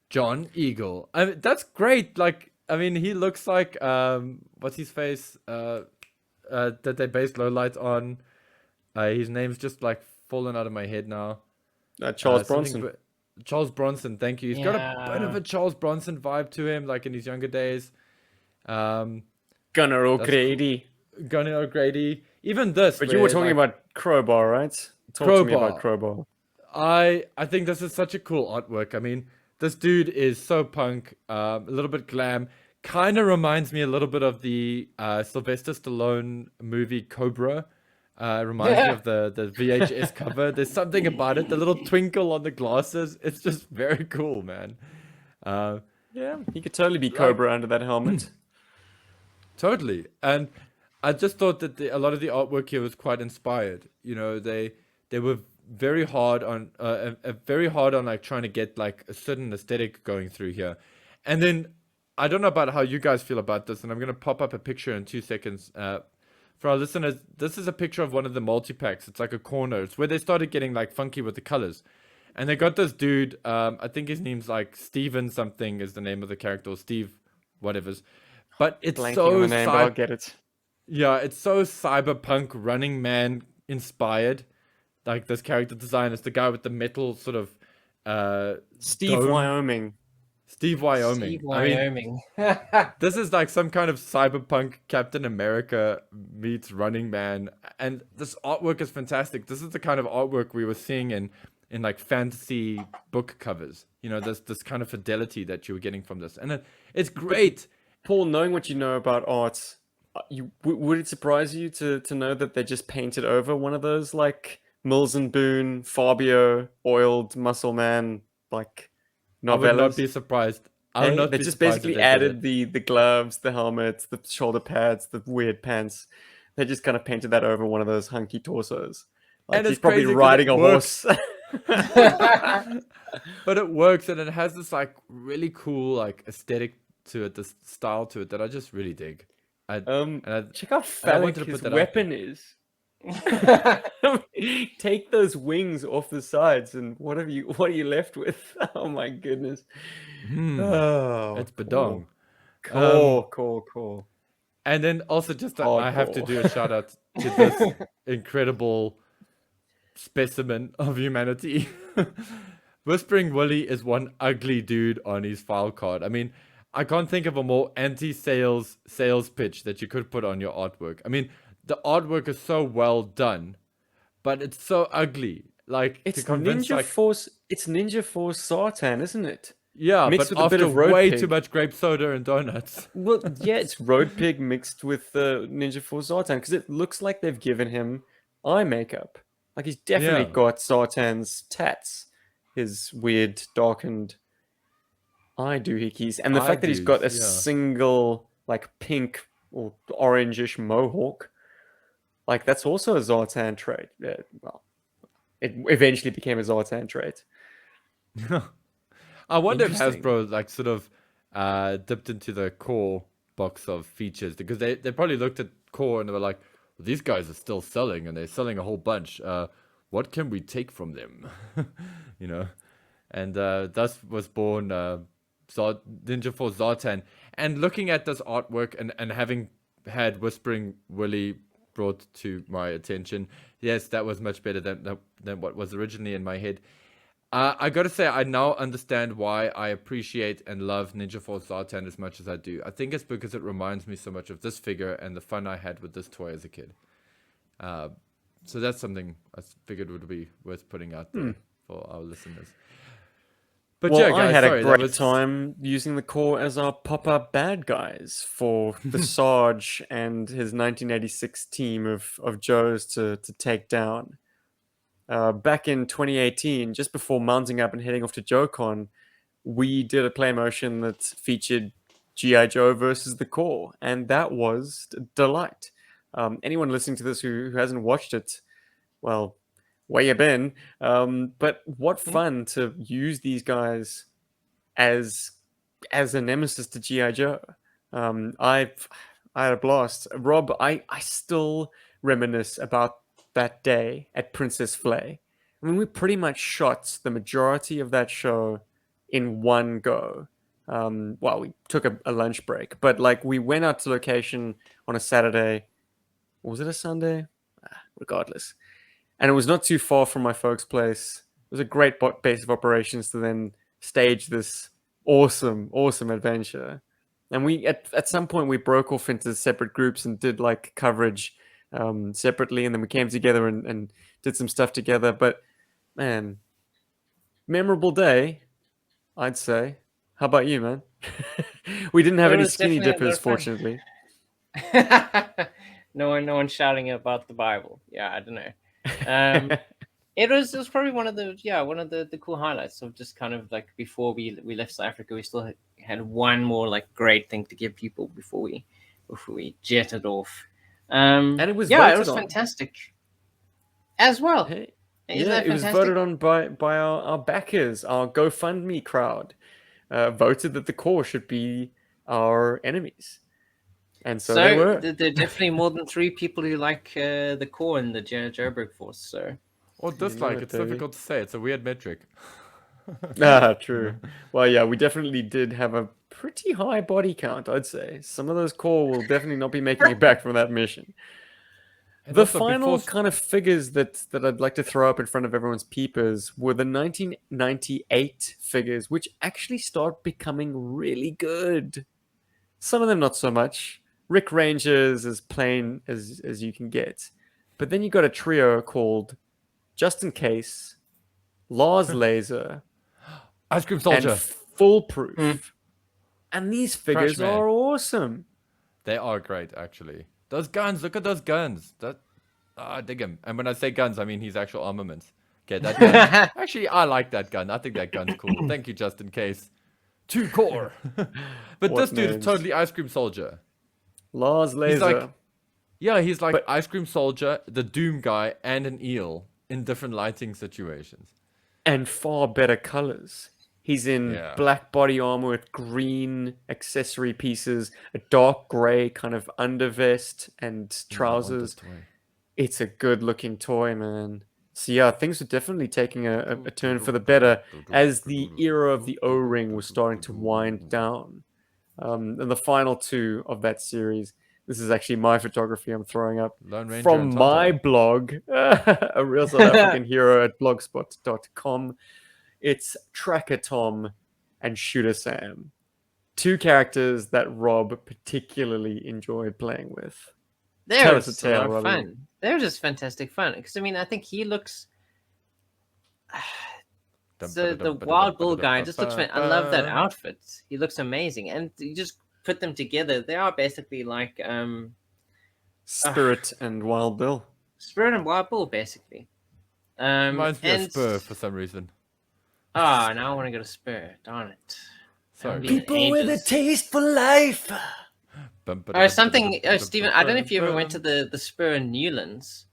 John Eagle. I mean, that's great. Like, I mean, he looks like what's his face? That they based Lowlight on. His name's just like fallen out of my head now. Charles Something Bronson. Charles Bronson, thank you. He's got a bit of Yeah. a Charles Bronson vibe to him, like in his younger days. Gunnar That's O'Grady. Gunnar O'Grady. Even this. But you were where, talking like, about Crowbar, right? Talk to me about Crowbar. I think this is such a cool artwork. I mean, this dude is so punk, a little bit glam. Kind of reminds me a little bit of the Sylvester Stallone movie Cobra. Reminds me of the VHS cover. There's something about it. The little twinkle on the glasses. It's just very cool, man. Yeah, he could totally be Cobra under that helmet. Totally. And I just thought that a lot of the artwork here was quite inspired. You know, they were very hard on like trying to get like a certain aesthetic going through here. And then I don't know about how you guys feel about this, and I'm gonna pop up a picture in 2 seconds. For our listeners, this is a picture of one of the multi-packs. It's like a corner. It's where they started getting like funky with the colors. And they got this dude, I think his name's like Steven something is the name of the character, or Steve whatever's. But it's Blanking so on the name, but I'll get it. yeah, it's so cyberpunk Running Man inspired. Like, this character design is the guy with the metal sort of Steve dome. Wyoming. Steve Wyoming. Steve I mean, Wyoming. this is like some kind of cyberpunk Captain America meets Running Man, and this artwork is fantastic. This is the kind of artwork we were seeing in like fantasy book covers. You know, this kind of fidelity that you were getting from this, and it's great. Paul, knowing what you know about art, would it surprise you to know that they just painted over one of those like Mills and Boone, Fabio, oiled muscle man like I would not novellas? be surprised. I would not They be just surprised if basically they did added the gloves, the helmets, the shoulder pads, the weird pants. They just kind of painted that over one of those hunky torsos. Like, And he's it's probably crazy 'cause riding it a works. horse. But it works, and it has this like really cool like aesthetic to it, this style to it that I just really dig. Check Check how I phallic wanted to his put that up. weapon is. Take those wings off the sides, and what are you left with? Oh my goodness! Oh, It's Badong. Cool. And then also just I have to Hardcore. do a shout out to this incredible specimen of humanity. Whispering Willie is one ugly dude on his file card. I mean, I can't think of a more anti-sales pitch that you could put on your artwork. I mean, the artwork is so well done, but it's so ugly. Like, It's to convince Ninja like Force. It's Ninja Force Sartan, isn't it? yeah, mixed but with a bit after of road way pig. too much grape soda and donuts. Well, yeah, it's Road Pig mixed with Ninja Force Sartan because it looks like they've given him eye makeup. Like, he's definitely Yeah. got Sartan's tats, his weird darkened eye doohickeys, and the Eye fact that he's got a doos, yeah. single like pink or orangish mohawk, like that's also a Zartan trait. Yeah, well, it eventually became a Zartan trait. I wonder if Interesting. Hasbro like sort of dipped into the core box of features because they probably looked at Core and they were like, well, these guys are still selling and they're selling a whole bunch. What can we take from them? You know, and thus was born Ninja Force Zartan. And looking at this artwork and having had Whispering Willie brought to my attention, yes, that was much better than what was originally in my head. I gotta say, I now understand why I appreciate and love Ninja Force Zartan as much as I do. I think it's because it reminds me so much of this figure and the fun I had with this toy as a kid. So that's something I figured would be worth putting out there for our listeners. But well, yeah, guys, I had sorry, a great time using the core as our pop-up bad guys for the Sarge and his 1986 team of Joes to take down. Back in 2018, just before mounting up and heading off to JoeCon, we did a play motion that featured GI Joe versus the core, and that was a delight. Anyone listening to this who hasn't watched it, well, where you been? But what fun to use these guys as a nemesis to GI Joe. I had a blast. Rob, I still reminisce about that day at Princess Flay. I mean, we pretty much shot the majority of that show in one go. Well, we took a lunch break, but like we went out to location on a Saturday. Was it a Sunday? Regardless. And it was not too far from my folks' place. It was a great base of operations to then stage this awesome adventure. And we at some point we broke off into separate groups and did like coverage separately, and then we came together and did some stuff together. But man, memorable day, I'd say. How about you, man? We didn't have any skinny dippers, fortunately. No one shouting about the Bible. Yeah, I don't know. It was probably one of the cool highlights of just kind of like before we left South Africa, we still had one more like great thing to give people before we jetted off. And it was it was on. Fantastic as well. Hey, it was voted on by our backers, our GoFundMe crowd. Voted that the core should be our enemies. And so they were. There are definitely more than 3 people who like the core in the GI Joburg force. So, or dislike. It's difficult to say. It's a weird metric. True. Well, yeah, we definitely did have a pretty high body count, I'd say. Some of those core will definitely not be making it back from that mission. And the final kind of figures that I'd like to throw up in front of everyone's peepers were the 1998 figures, which actually start becoming really good. Some of them not so much. Rick Ranger's as plain as you can get. But then you got a trio called Just in Case, Lars Laser, Ice Cream Soldier, and Foolproof. And these figures are awesome. They are great, actually. Those guns, look at those guns. I dig them. And when I say guns, I mean his actual armaments. Okay, that gun. Actually, I like that gun. I think that gun's cool. Thank you, Just in Case. 2 core. But this dude is totally Ice Cream Soldier. Lars Laser. He's like Ice Cream Soldier, the Doom guy, and an eel in different lighting situations. And far better colors. He's in black body armor with green accessory pieces, a dark gray kind of undervest and trousers. It's a good looking toy, man. So yeah, things were definitely taking a turn for the better as the era of the O-ring was starting to wind down. And the final 2 of that series, this is actually my photography I'm throwing up from my blog, A Real South African Hero at blogspot.com. It's Tracker Tom and Shooter Sam. 2 characters that Rob particularly enjoyed playing with. They were just a lot of fun. They were just fantastic fun. Because, I mean, I think he looks... the Wild Bull guy just looks... I love that outfit. He looks amazing. And you just put them together. They are basically like... Spirit and Wild Bill. Spirit and Wild Bull, basically. Reminds me of Spur for some reason. Oh, now I want to go to Spur. Darn it. Sorry. People with a taste for life. Or something, Stephen, I don't know if you ever went to the Spur in Newlands,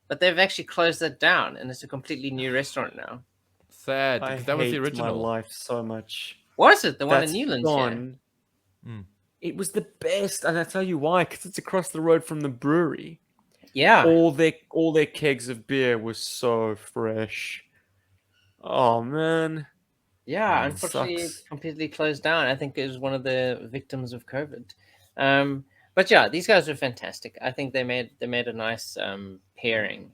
but they've actually closed that down, and it's a completely new restaurant now. Sad, because that was the original. My life so much. Was it the one in Newlands? Gone. Yeah. It was the best, and I tell you why, because it's across the road from the brewery. Yeah, All their kegs of beer was so fresh. Oh man, yeah. Unfortunately, it sucks. completely closed down. I think it was one of the victims of COVID. But yeah, these guys are fantastic. I think they made a nice pairing,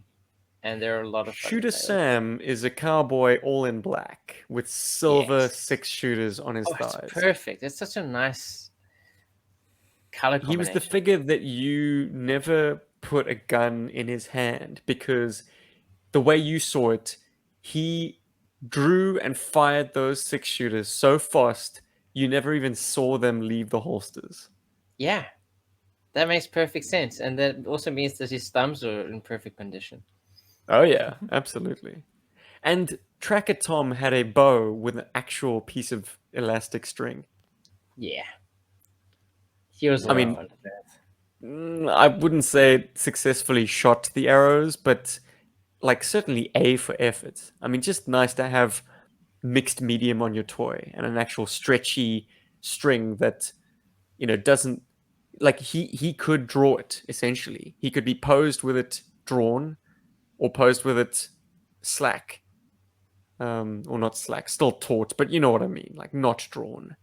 and they're a lot of fun to Shooter play with. Sam is a cowboy all in black with silver Yes. 6 shooters on his Oh, it's thighs. perfect. It's such a nice color He was the combination. figure that you never put a gun in his hand because the way you saw it, he drew and fired those 6 shooters so fast you never even saw them leave the holsters. Yeah, that makes perfect sense, and that also means that his thumbs are in perfect condition. Oh yeah, absolutely. And Tracker Tom had a bow with an actual piece of elastic string. Yeah, he was a I lot of Yeah. mean, fun to play with. I wouldn't say it successfully shot the arrows, but like certainly A for effort. I mean, just nice to have mixed medium on your toy and an actual stretchy string that doesn't like he could draw it essentially. He could be posed with it drawn or posed with it slack, or not slack, still taut, but you know what I mean, like not drawn.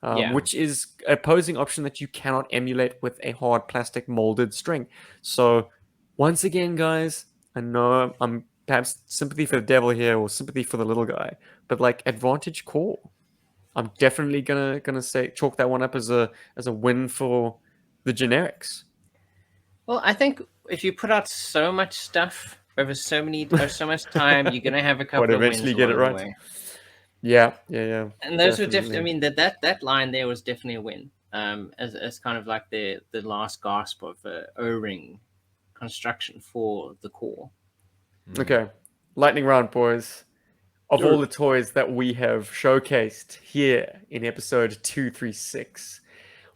Yeah. Which is a posing option that you cannot emulate with a hard plastic molded string. So, once again, guys, I know I'm perhaps sympathy for the devil here or sympathy for the little guy, but like advantage core, I'm definitely gonna say chalk that one up as a win for the generics. Well, I think if you put out so much stuff over so much time, you're gonna have a But couple of wins eventually get it along the right. way. Yeah, yeah, yeah. And those were definitely. I Definitely. mean, that line there was definitely a win. As kind of like the last gasp of O-ring construction for the core. Okay. Lightning round, boys. Of all Sure. the toys that we have showcased here in episode 236,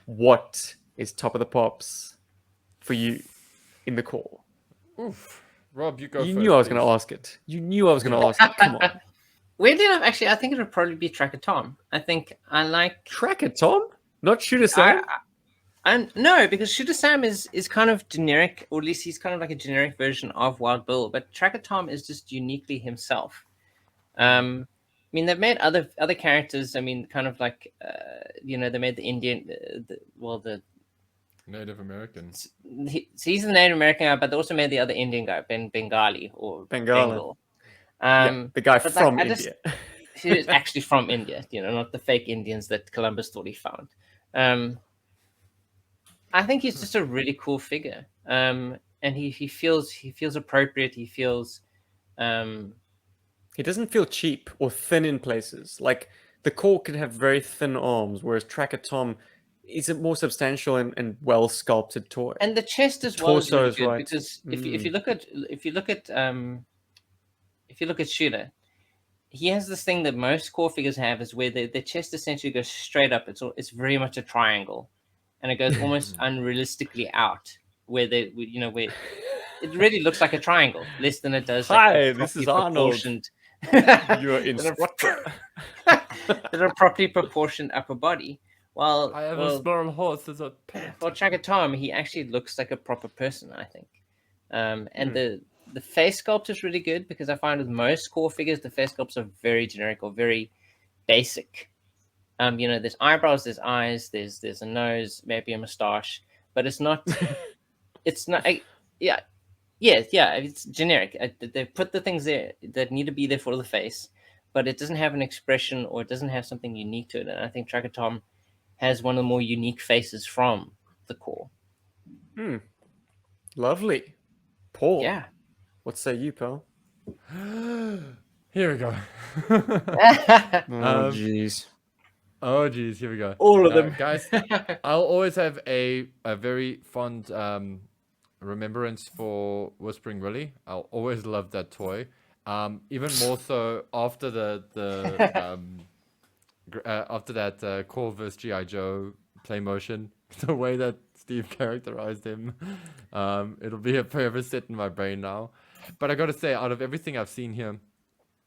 what is top of the pops for you in the core? Oof. Rob, you go You knew I first, was going to please. ask it. You knew I was going to ask it. Come on. Weirdly enough, actually, I think it would probably be Tracker Tom. I think I like. Tracker Tom? Not Shooter I Sam? and no, because Shooter Sam is kind of generic, or at least he's kind of like a generic version of Wild Bill. But Tracker Tom is just uniquely himself. I mean, they've made other characters. I mean, kind of like they made the Indian, the Native American. he's the Native American guy, but they also made the other Indian guy, Bengali or Bengala. Bengal. Yeah, the guy But like, from I just India. he is actually from India, not the fake Indians that Columbus thought he found. I think he's just a really cool figure, and he feels appropriate. He feels He doesn't feel cheap or thin in places. Like the core can have very thin arms, whereas Tracker Tom is a more substantial and well sculpted toy. and the chest as well is Torso really is good right. because if you look at Shooter, he has this thing that most core figures have is where the chest essentially goes straight up. It's very much a triangle, and it goes almost unrealistically out where where it really looks like a triangle less than it does like a Hi, this properly is Arnold, proportioned your than instructor. a properly proportioned upper body. Well, I have a well, small horse as a pet. well, Tracker Tom, he actually looks like a proper person, I think. And Hmm. the face sculpt is really good because I find with most core figures, the face sculpts are very generic or very basic. There's eyebrows, there's eyes, there's a nose, maybe a mustache, but it's not. It's not. Yeah, yeah. It's generic. They put the things there that need to be there for the face, but it doesn't have an expression or it doesn't have something unique to it. And I think Tracker Tom has one of the more unique faces from the core. Lovely. Paul, Yeah. what say you, pal? Here we go. Oh, jeez. Oh geez, here we go. All of them. Guys. I'll always have a very fond remembrance for Whispering Willy. I'll always love that toy. Even more so after after that Core vs GI Joe play motion, the way that Steve characterized him, it'll be a forever set in my brain now. But I gotta say, out of everything I've seen here,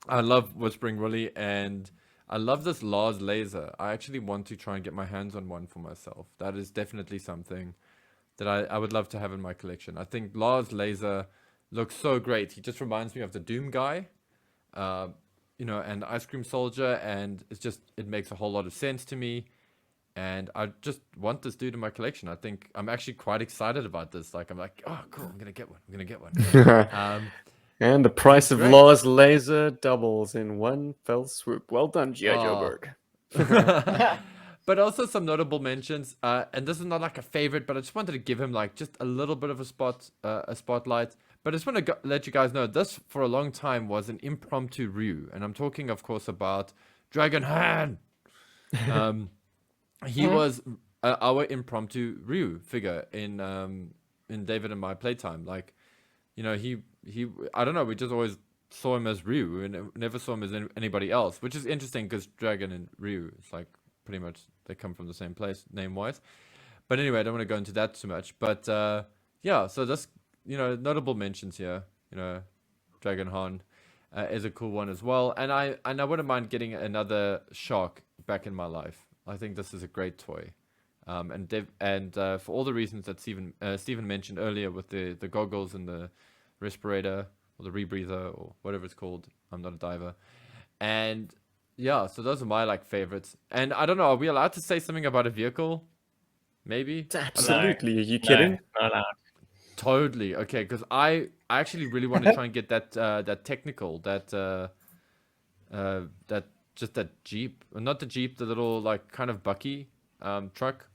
I love Whispering Willy, and I love this Lars laser. I actually want to try and get my hands on one for myself. That is definitely something that I would love to have in my collection. I think Lars laser looks so great. He just reminds me of the Doom guy, you know, and Ice Cream Soldier, and it makes a whole lot of sense to me. And I just want this dude in my collection. I think I'm actually quite excited about this. Like, I'm like, oh, cool, I'm gonna get one. I'm gonna get one. And the price That's of great. Law's laser doubles in one fell swoop. Well done, GI Oh. Joburg. But also some notable mentions. And this is not like a favorite, but I just wanted to give him like just a little bit of a spotlight. But I just want to let you guys know this for a long time was an impromptu Ryu, and I'm talking, of course, about Dragon Han. He was our impromptu Ryu figure in David and my playtime. Like, you know, he I don't know, we just always saw him as Ryu and never saw him as anybody else, which is interesting because Dragon and Ryu, it's like pretty much they come from the same place name wise. But anyway, I don't want to go into that too much. But yeah, so just, you know, notable mentions here. You know, Dragon Han is a cool one as well, and I wouldn't mind getting another shark back in my life. I think this is a great toy. For all the reasons that Stephen mentioned earlier with the goggles and the respirator or the rebreather or whatever it's called. I'm not a diver. And yeah, so those are my like favorites. And I don't know, are we allowed to say something about a vehicle? Maybe? Absolutely. Are you kidding? No, no. Totally. Okay, because I actually really want to try and get that technical, that Jeep, not the Jeep, the little like kind of bucky truck,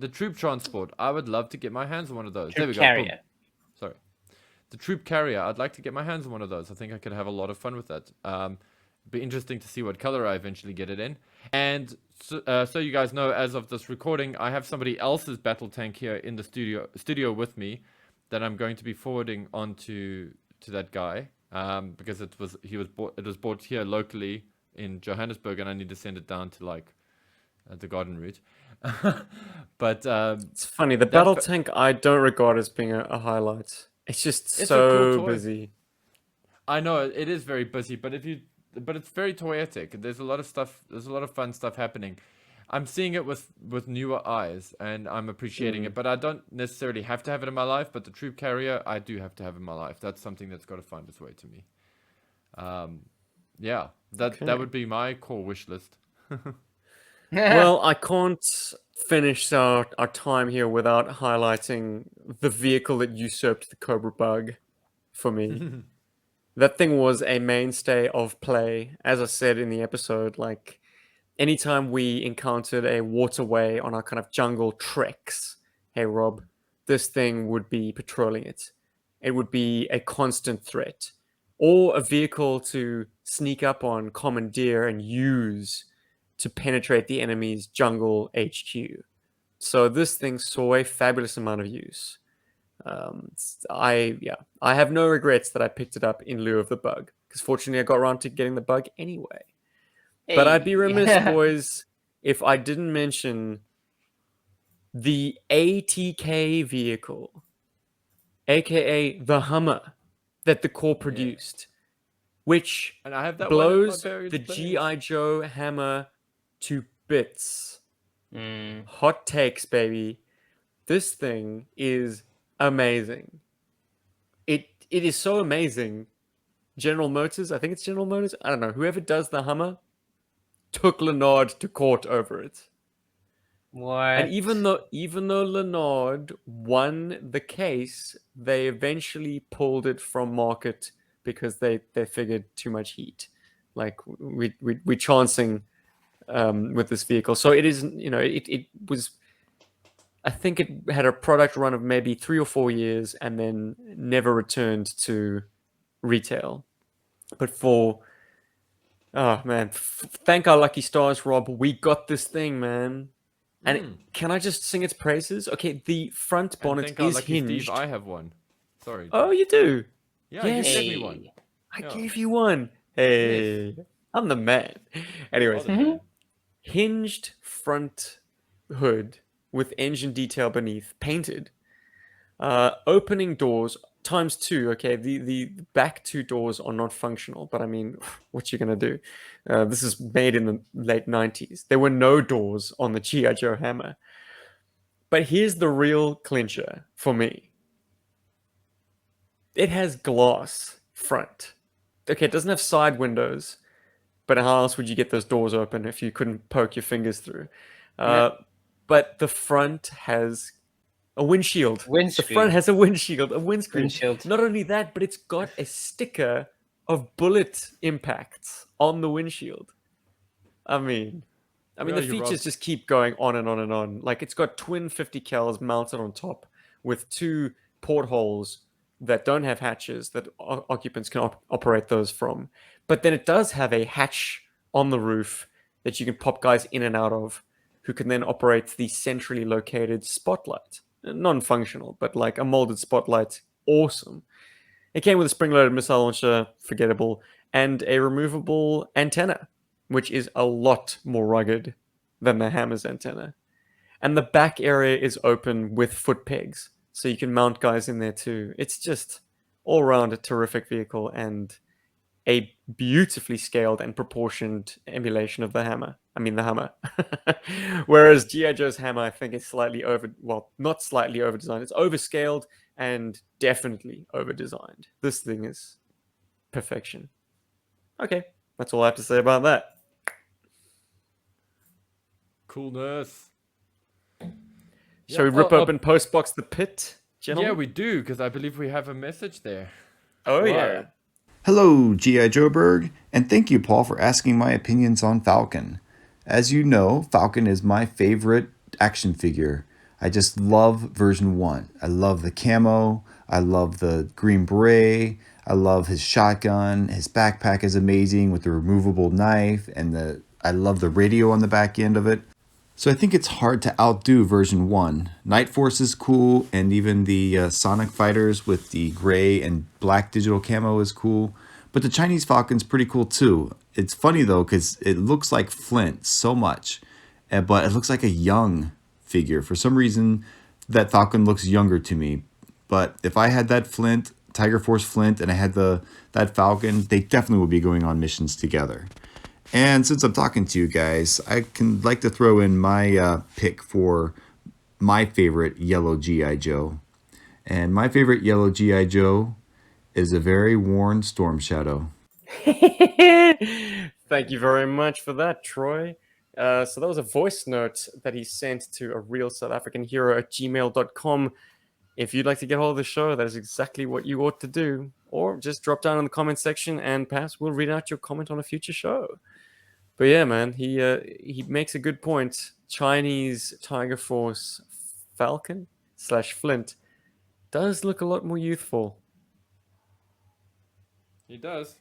the troop transport. I would love to get my hands on one of those. There we go. Carrier. Boom. Sorry, the troop carrier. I'd like to get my hands on one of those. I think I could have a lot of fun with that. Be interesting to see what color I eventually get it in. And so you guys know, as of this recording, I have somebody else's battle tank here in the studio with me that I'm going to be forwarding on to that guy because it was bought here locally in Johannesburg, and I need to send it down to like the garden route. But It's funny. The battle tank I don't regard as being a highlight. It's just It's a so cool toy. busy. I know it is very busy, but it's very toyetic. There's a lot of stuff. There's a lot of fun stuff happening. I'm seeing it with newer eyes, and I'm appreciating it. But I don't necessarily have to have it in my life. But the troop carrier, I do have to have in my life. That's something that's got to find its way to me. Yeah, that would be my core wish list. Well, I can't finish our time here without highlighting the vehicle that usurped the Cobra Bug for me. That thing was a mainstay of play. As I said in the episode, like anytime we encountered a waterway on our kind of jungle treks, hey Rob, this thing would be patrolling it. It would be a constant threat. Or a vehicle to sneak up on, commandeer, and use to penetrate the enemy's jungle HQ. So this thing saw a fabulous amount of use. I have no regrets that I picked it up in lieu of the bug, because fortunately I got around to getting the bug anyway. But I'd be remiss, boys, if I didn't mention the ATK vehicle, aka the Hummer, that the Corps produced, which And I have that blows one in my the various GI Joe hammer to bits. Mm. Hot takes, baby. This thing is amazing. It is so amazing. General Motors, I think it's General Motors, I don't know, whoever does the Hummer took Lanard to court over it. What? And even though Lanard won the case, they eventually pulled it from market because they figured too much heat. Like we're chancing with this vehicle. So it is, you know, it was, I think it had a product run of maybe 3 or 4 years and then never returned to retail. But oh man, thank our lucky stars, Rob. We got this thing, man. And can I just sing its praises? Okay, the front bonnet thank our is lucky hinged. Steve, I have one. Sorry. Oh, you do? Yeah, yes. you gave me one. I Yeah. gave you one. Hey, I'm the man. Anyways, Other man. hinged front hood with engine detail beneath, painted. Opening doors, times two. Okay, the back two doors are not functional, but I mean, what you gonna do? This is made in the late 90s. There were no doors on the GI Joe hammer. But here's the real clincher for me. It has glass front. Okay, it doesn't have side windows, but how else would you get those doors open if you couldn't poke your fingers through? But the front has a windshield. The front has a windshield, a windscreen. Not only that, but it's got a sticker of bullet impacts on the windshield. I mean, the features just keep going on and on and on. Like, it's got twin 50 cals mounted on top with two portholes that don't have hatches that occupants can operate those from. But then it does have a hatch on the roof that you can pop guys in and out of, who can then operate the centrally located spotlight. Non-functional, but like a molded spotlight. Awesome. It came with a spring-loaded missile launcher, forgettable, and a removable antenna, which is a lot more rugged than the hammer's antenna. And the back area is open with foot pegs, so you can mount guys in there too. It's just all around a terrific vehicle and a beautifully scaled and proportioned emulation of the hammer. I mean, the hammer. Whereas G.I. Joe's hammer, I think, is slightly not slightly over-designed. It's overscaled and definitely over-designed. This thing is perfection. Okay, that's all I have to say about that. Coolness. Shall we rip open Postbox the Pit, gentlemen? Yeah, we do, because I believe we have a message there. Oh, yeah. Hello, GI Joburg, and thank you, Paul, for asking my opinions on Falcon. As you know, Falcon is my favorite action figure. I just love version 1. I love the camo, I love the green beret, I love his shotgun, his backpack is amazing with the removable knife, and I love the radio on the back end of it. So I think it's hard to outdo version 1. Night Force is cool, and even the Sonic Fighters with the gray and black digital camo is cool. But the Chinese Falcon's pretty cool too. It's funny though, because it looks like Flint so much, but it looks like a young figure. For some reason, that Falcon looks younger to me. But if I had that Flint, Tiger Force Flint, and I had that Falcon, they definitely would be going on missions together. And since I'm talking to you guys, I can like to throw in my pick for my favorite yellow G.I. Joe. And my favorite yellow G.I. Joe is a very worn Storm Shadow. Thank you very much for that, Troy. So that was a voice note that he sent to arealsouthafricanhero@gmail.com. If you'd like to get hold of the show, that is exactly what you ought to do. Or just drop down in the comment section and perhaps we'll read out your comment on a future show. But yeah, man, he makes a good point. Chinese Tiger Force Falcon / Flint does look a lot more youthful. He does.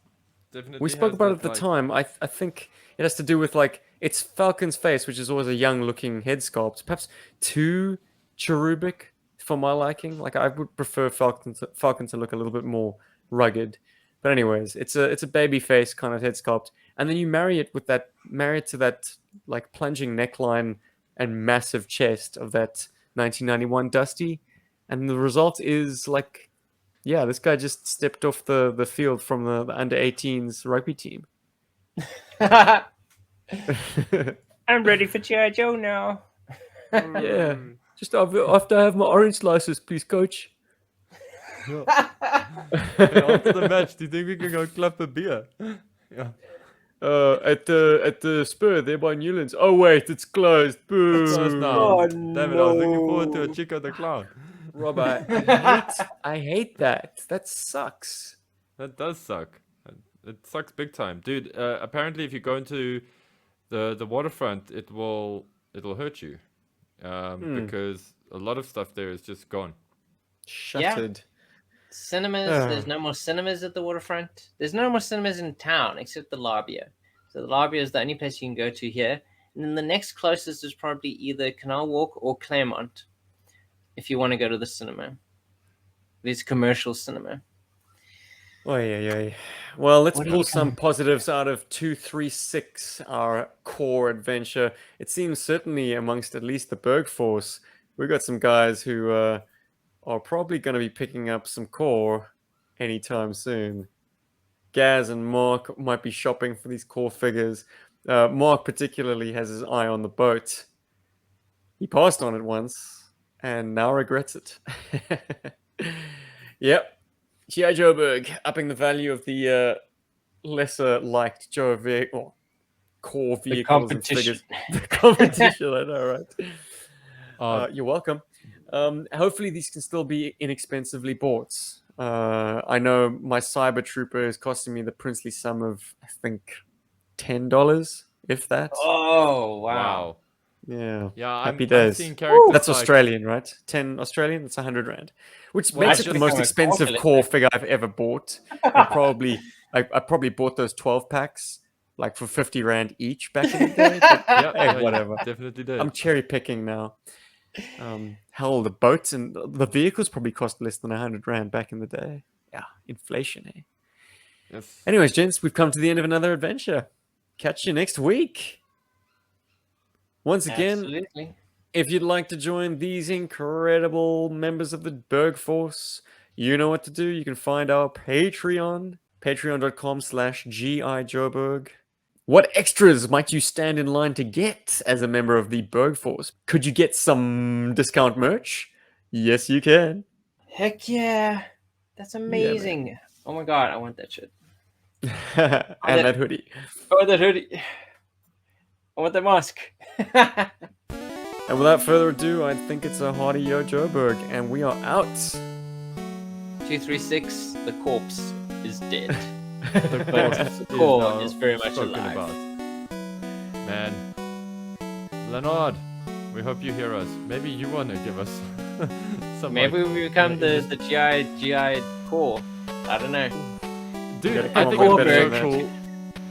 Definitely. We spoke about it at the time. I think it has to do with like it's Falcon's face, which is always a young-looking head sculpt. Perhaps too cherubic for my liking. Like I would prefer Falcon to look a little bit more rugged. But anyways, it's a baby face kind of head sculpt, and then you marry it to that like plunging neckline and massive chest of that 1991 Dusty, and the result is like, yeah, this guy just stepped off the field from the under-18s rugby team. I'm ready for G.I. Joe now. Yeah, just after I have my orange slices, please, coach. After the match, do you think we can go clap a beer? Yeah. At the Spur there by Newlands. Oh wait, it's closed. Boo! It's closed now. Oh, Damn it! I was looking forward to a Chico the Clown. Rob, I hate that. That sucks. That does suck. It sucks big time, dude. Apparently, if you go into the waterfront, it will hurt you, because a lot of stuff there is just gone. Shuttered. Yeah. Cinemas. There's no more cinemas at the waterfront. There's no more cinemas in town except the Labia. So the Labia is the only place you can go to here. And then the next closest is probably either Canal Walk or Claremont, if you want to go to the cinema. There's commercial cinema. Oh yeah. Well, let's pull some positives out of 236, our core adventure. It seems certainly amongst at least the Berg Force, we got some guys who are are probably going to be picking up some core anytime soon. Gaz and Mark might be shopping for these core figures. Mark particularly has his eye on the boat. He passed on it once and now regrets it. Yep. GI Joburg upping the value of the lesser liked core vehicles and figures. The competition, I know, right? You're welcome. Hopefully these can still be inexpensively bought. I know my Cyborg Trooper is costing me the princely sum of, I think, $10, if that. Oh, wow. Wow. Yeah. Yeah, Happy I'm days. seeing characters That's like- Australian, right? 10 Australian, that's 100 Rand. Which Well, makes I it the should most become a expensive core core collector. figure I've ever bought. I probably bought those 12 packs like for 50 Rand each back in the day. But Yeah, hey, yeah, you whatever. definitely did. I'm cherry picking now. Hell, the boats and the vehicles probably cost less than 100 Rand back in the day. Yeah, inflation, eh? Yes. Anyways, gents, we've come to the end of another adventure. Catch you next week. Once again, Absolutely. if you'd like to join these incredible members of the Berg Force, you know what to do. You can find our Patreon, patreon.com/GI Joburg. What extras might you stand in line to get as a member of the Berg Force? Could you get some discount merch? Yes, you can. Heck yeah. That's amazing. Oh my god, I want that shit. And that hoodie. Oh, that hoodie. I want that mask. And without further ado, I think it's a hearty Yo Joburg, and we are out. 236, the corpse is dead. The But the now core is very much spoken alive. about. Man, Lanard, we hope you hear us. Maybe you want to give us some. Maybe like, we become the GI core. I don't know. Dude, gotta I come think up it with would be better so than cool.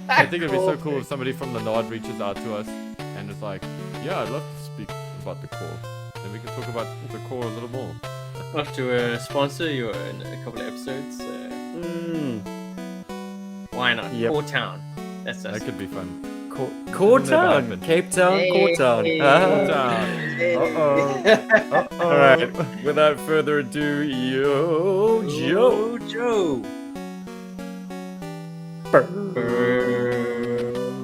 I think it'd be so cool if somebody from Lanard reaches out to us and is like, "Yeah, I'd love to speak about the core." Then we can talk about the core a little more. Love to sponsor you in a couple of episodes. Why not? Yep. Core Town. That's us. That could be fun. Core Never Town, happened. Cape Town, Core Town. Hey. All right. Without further ado, Yo Joe. Joe. Burr,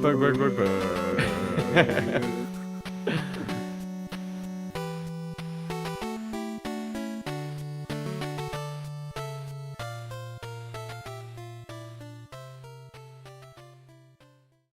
burr, burr, burr.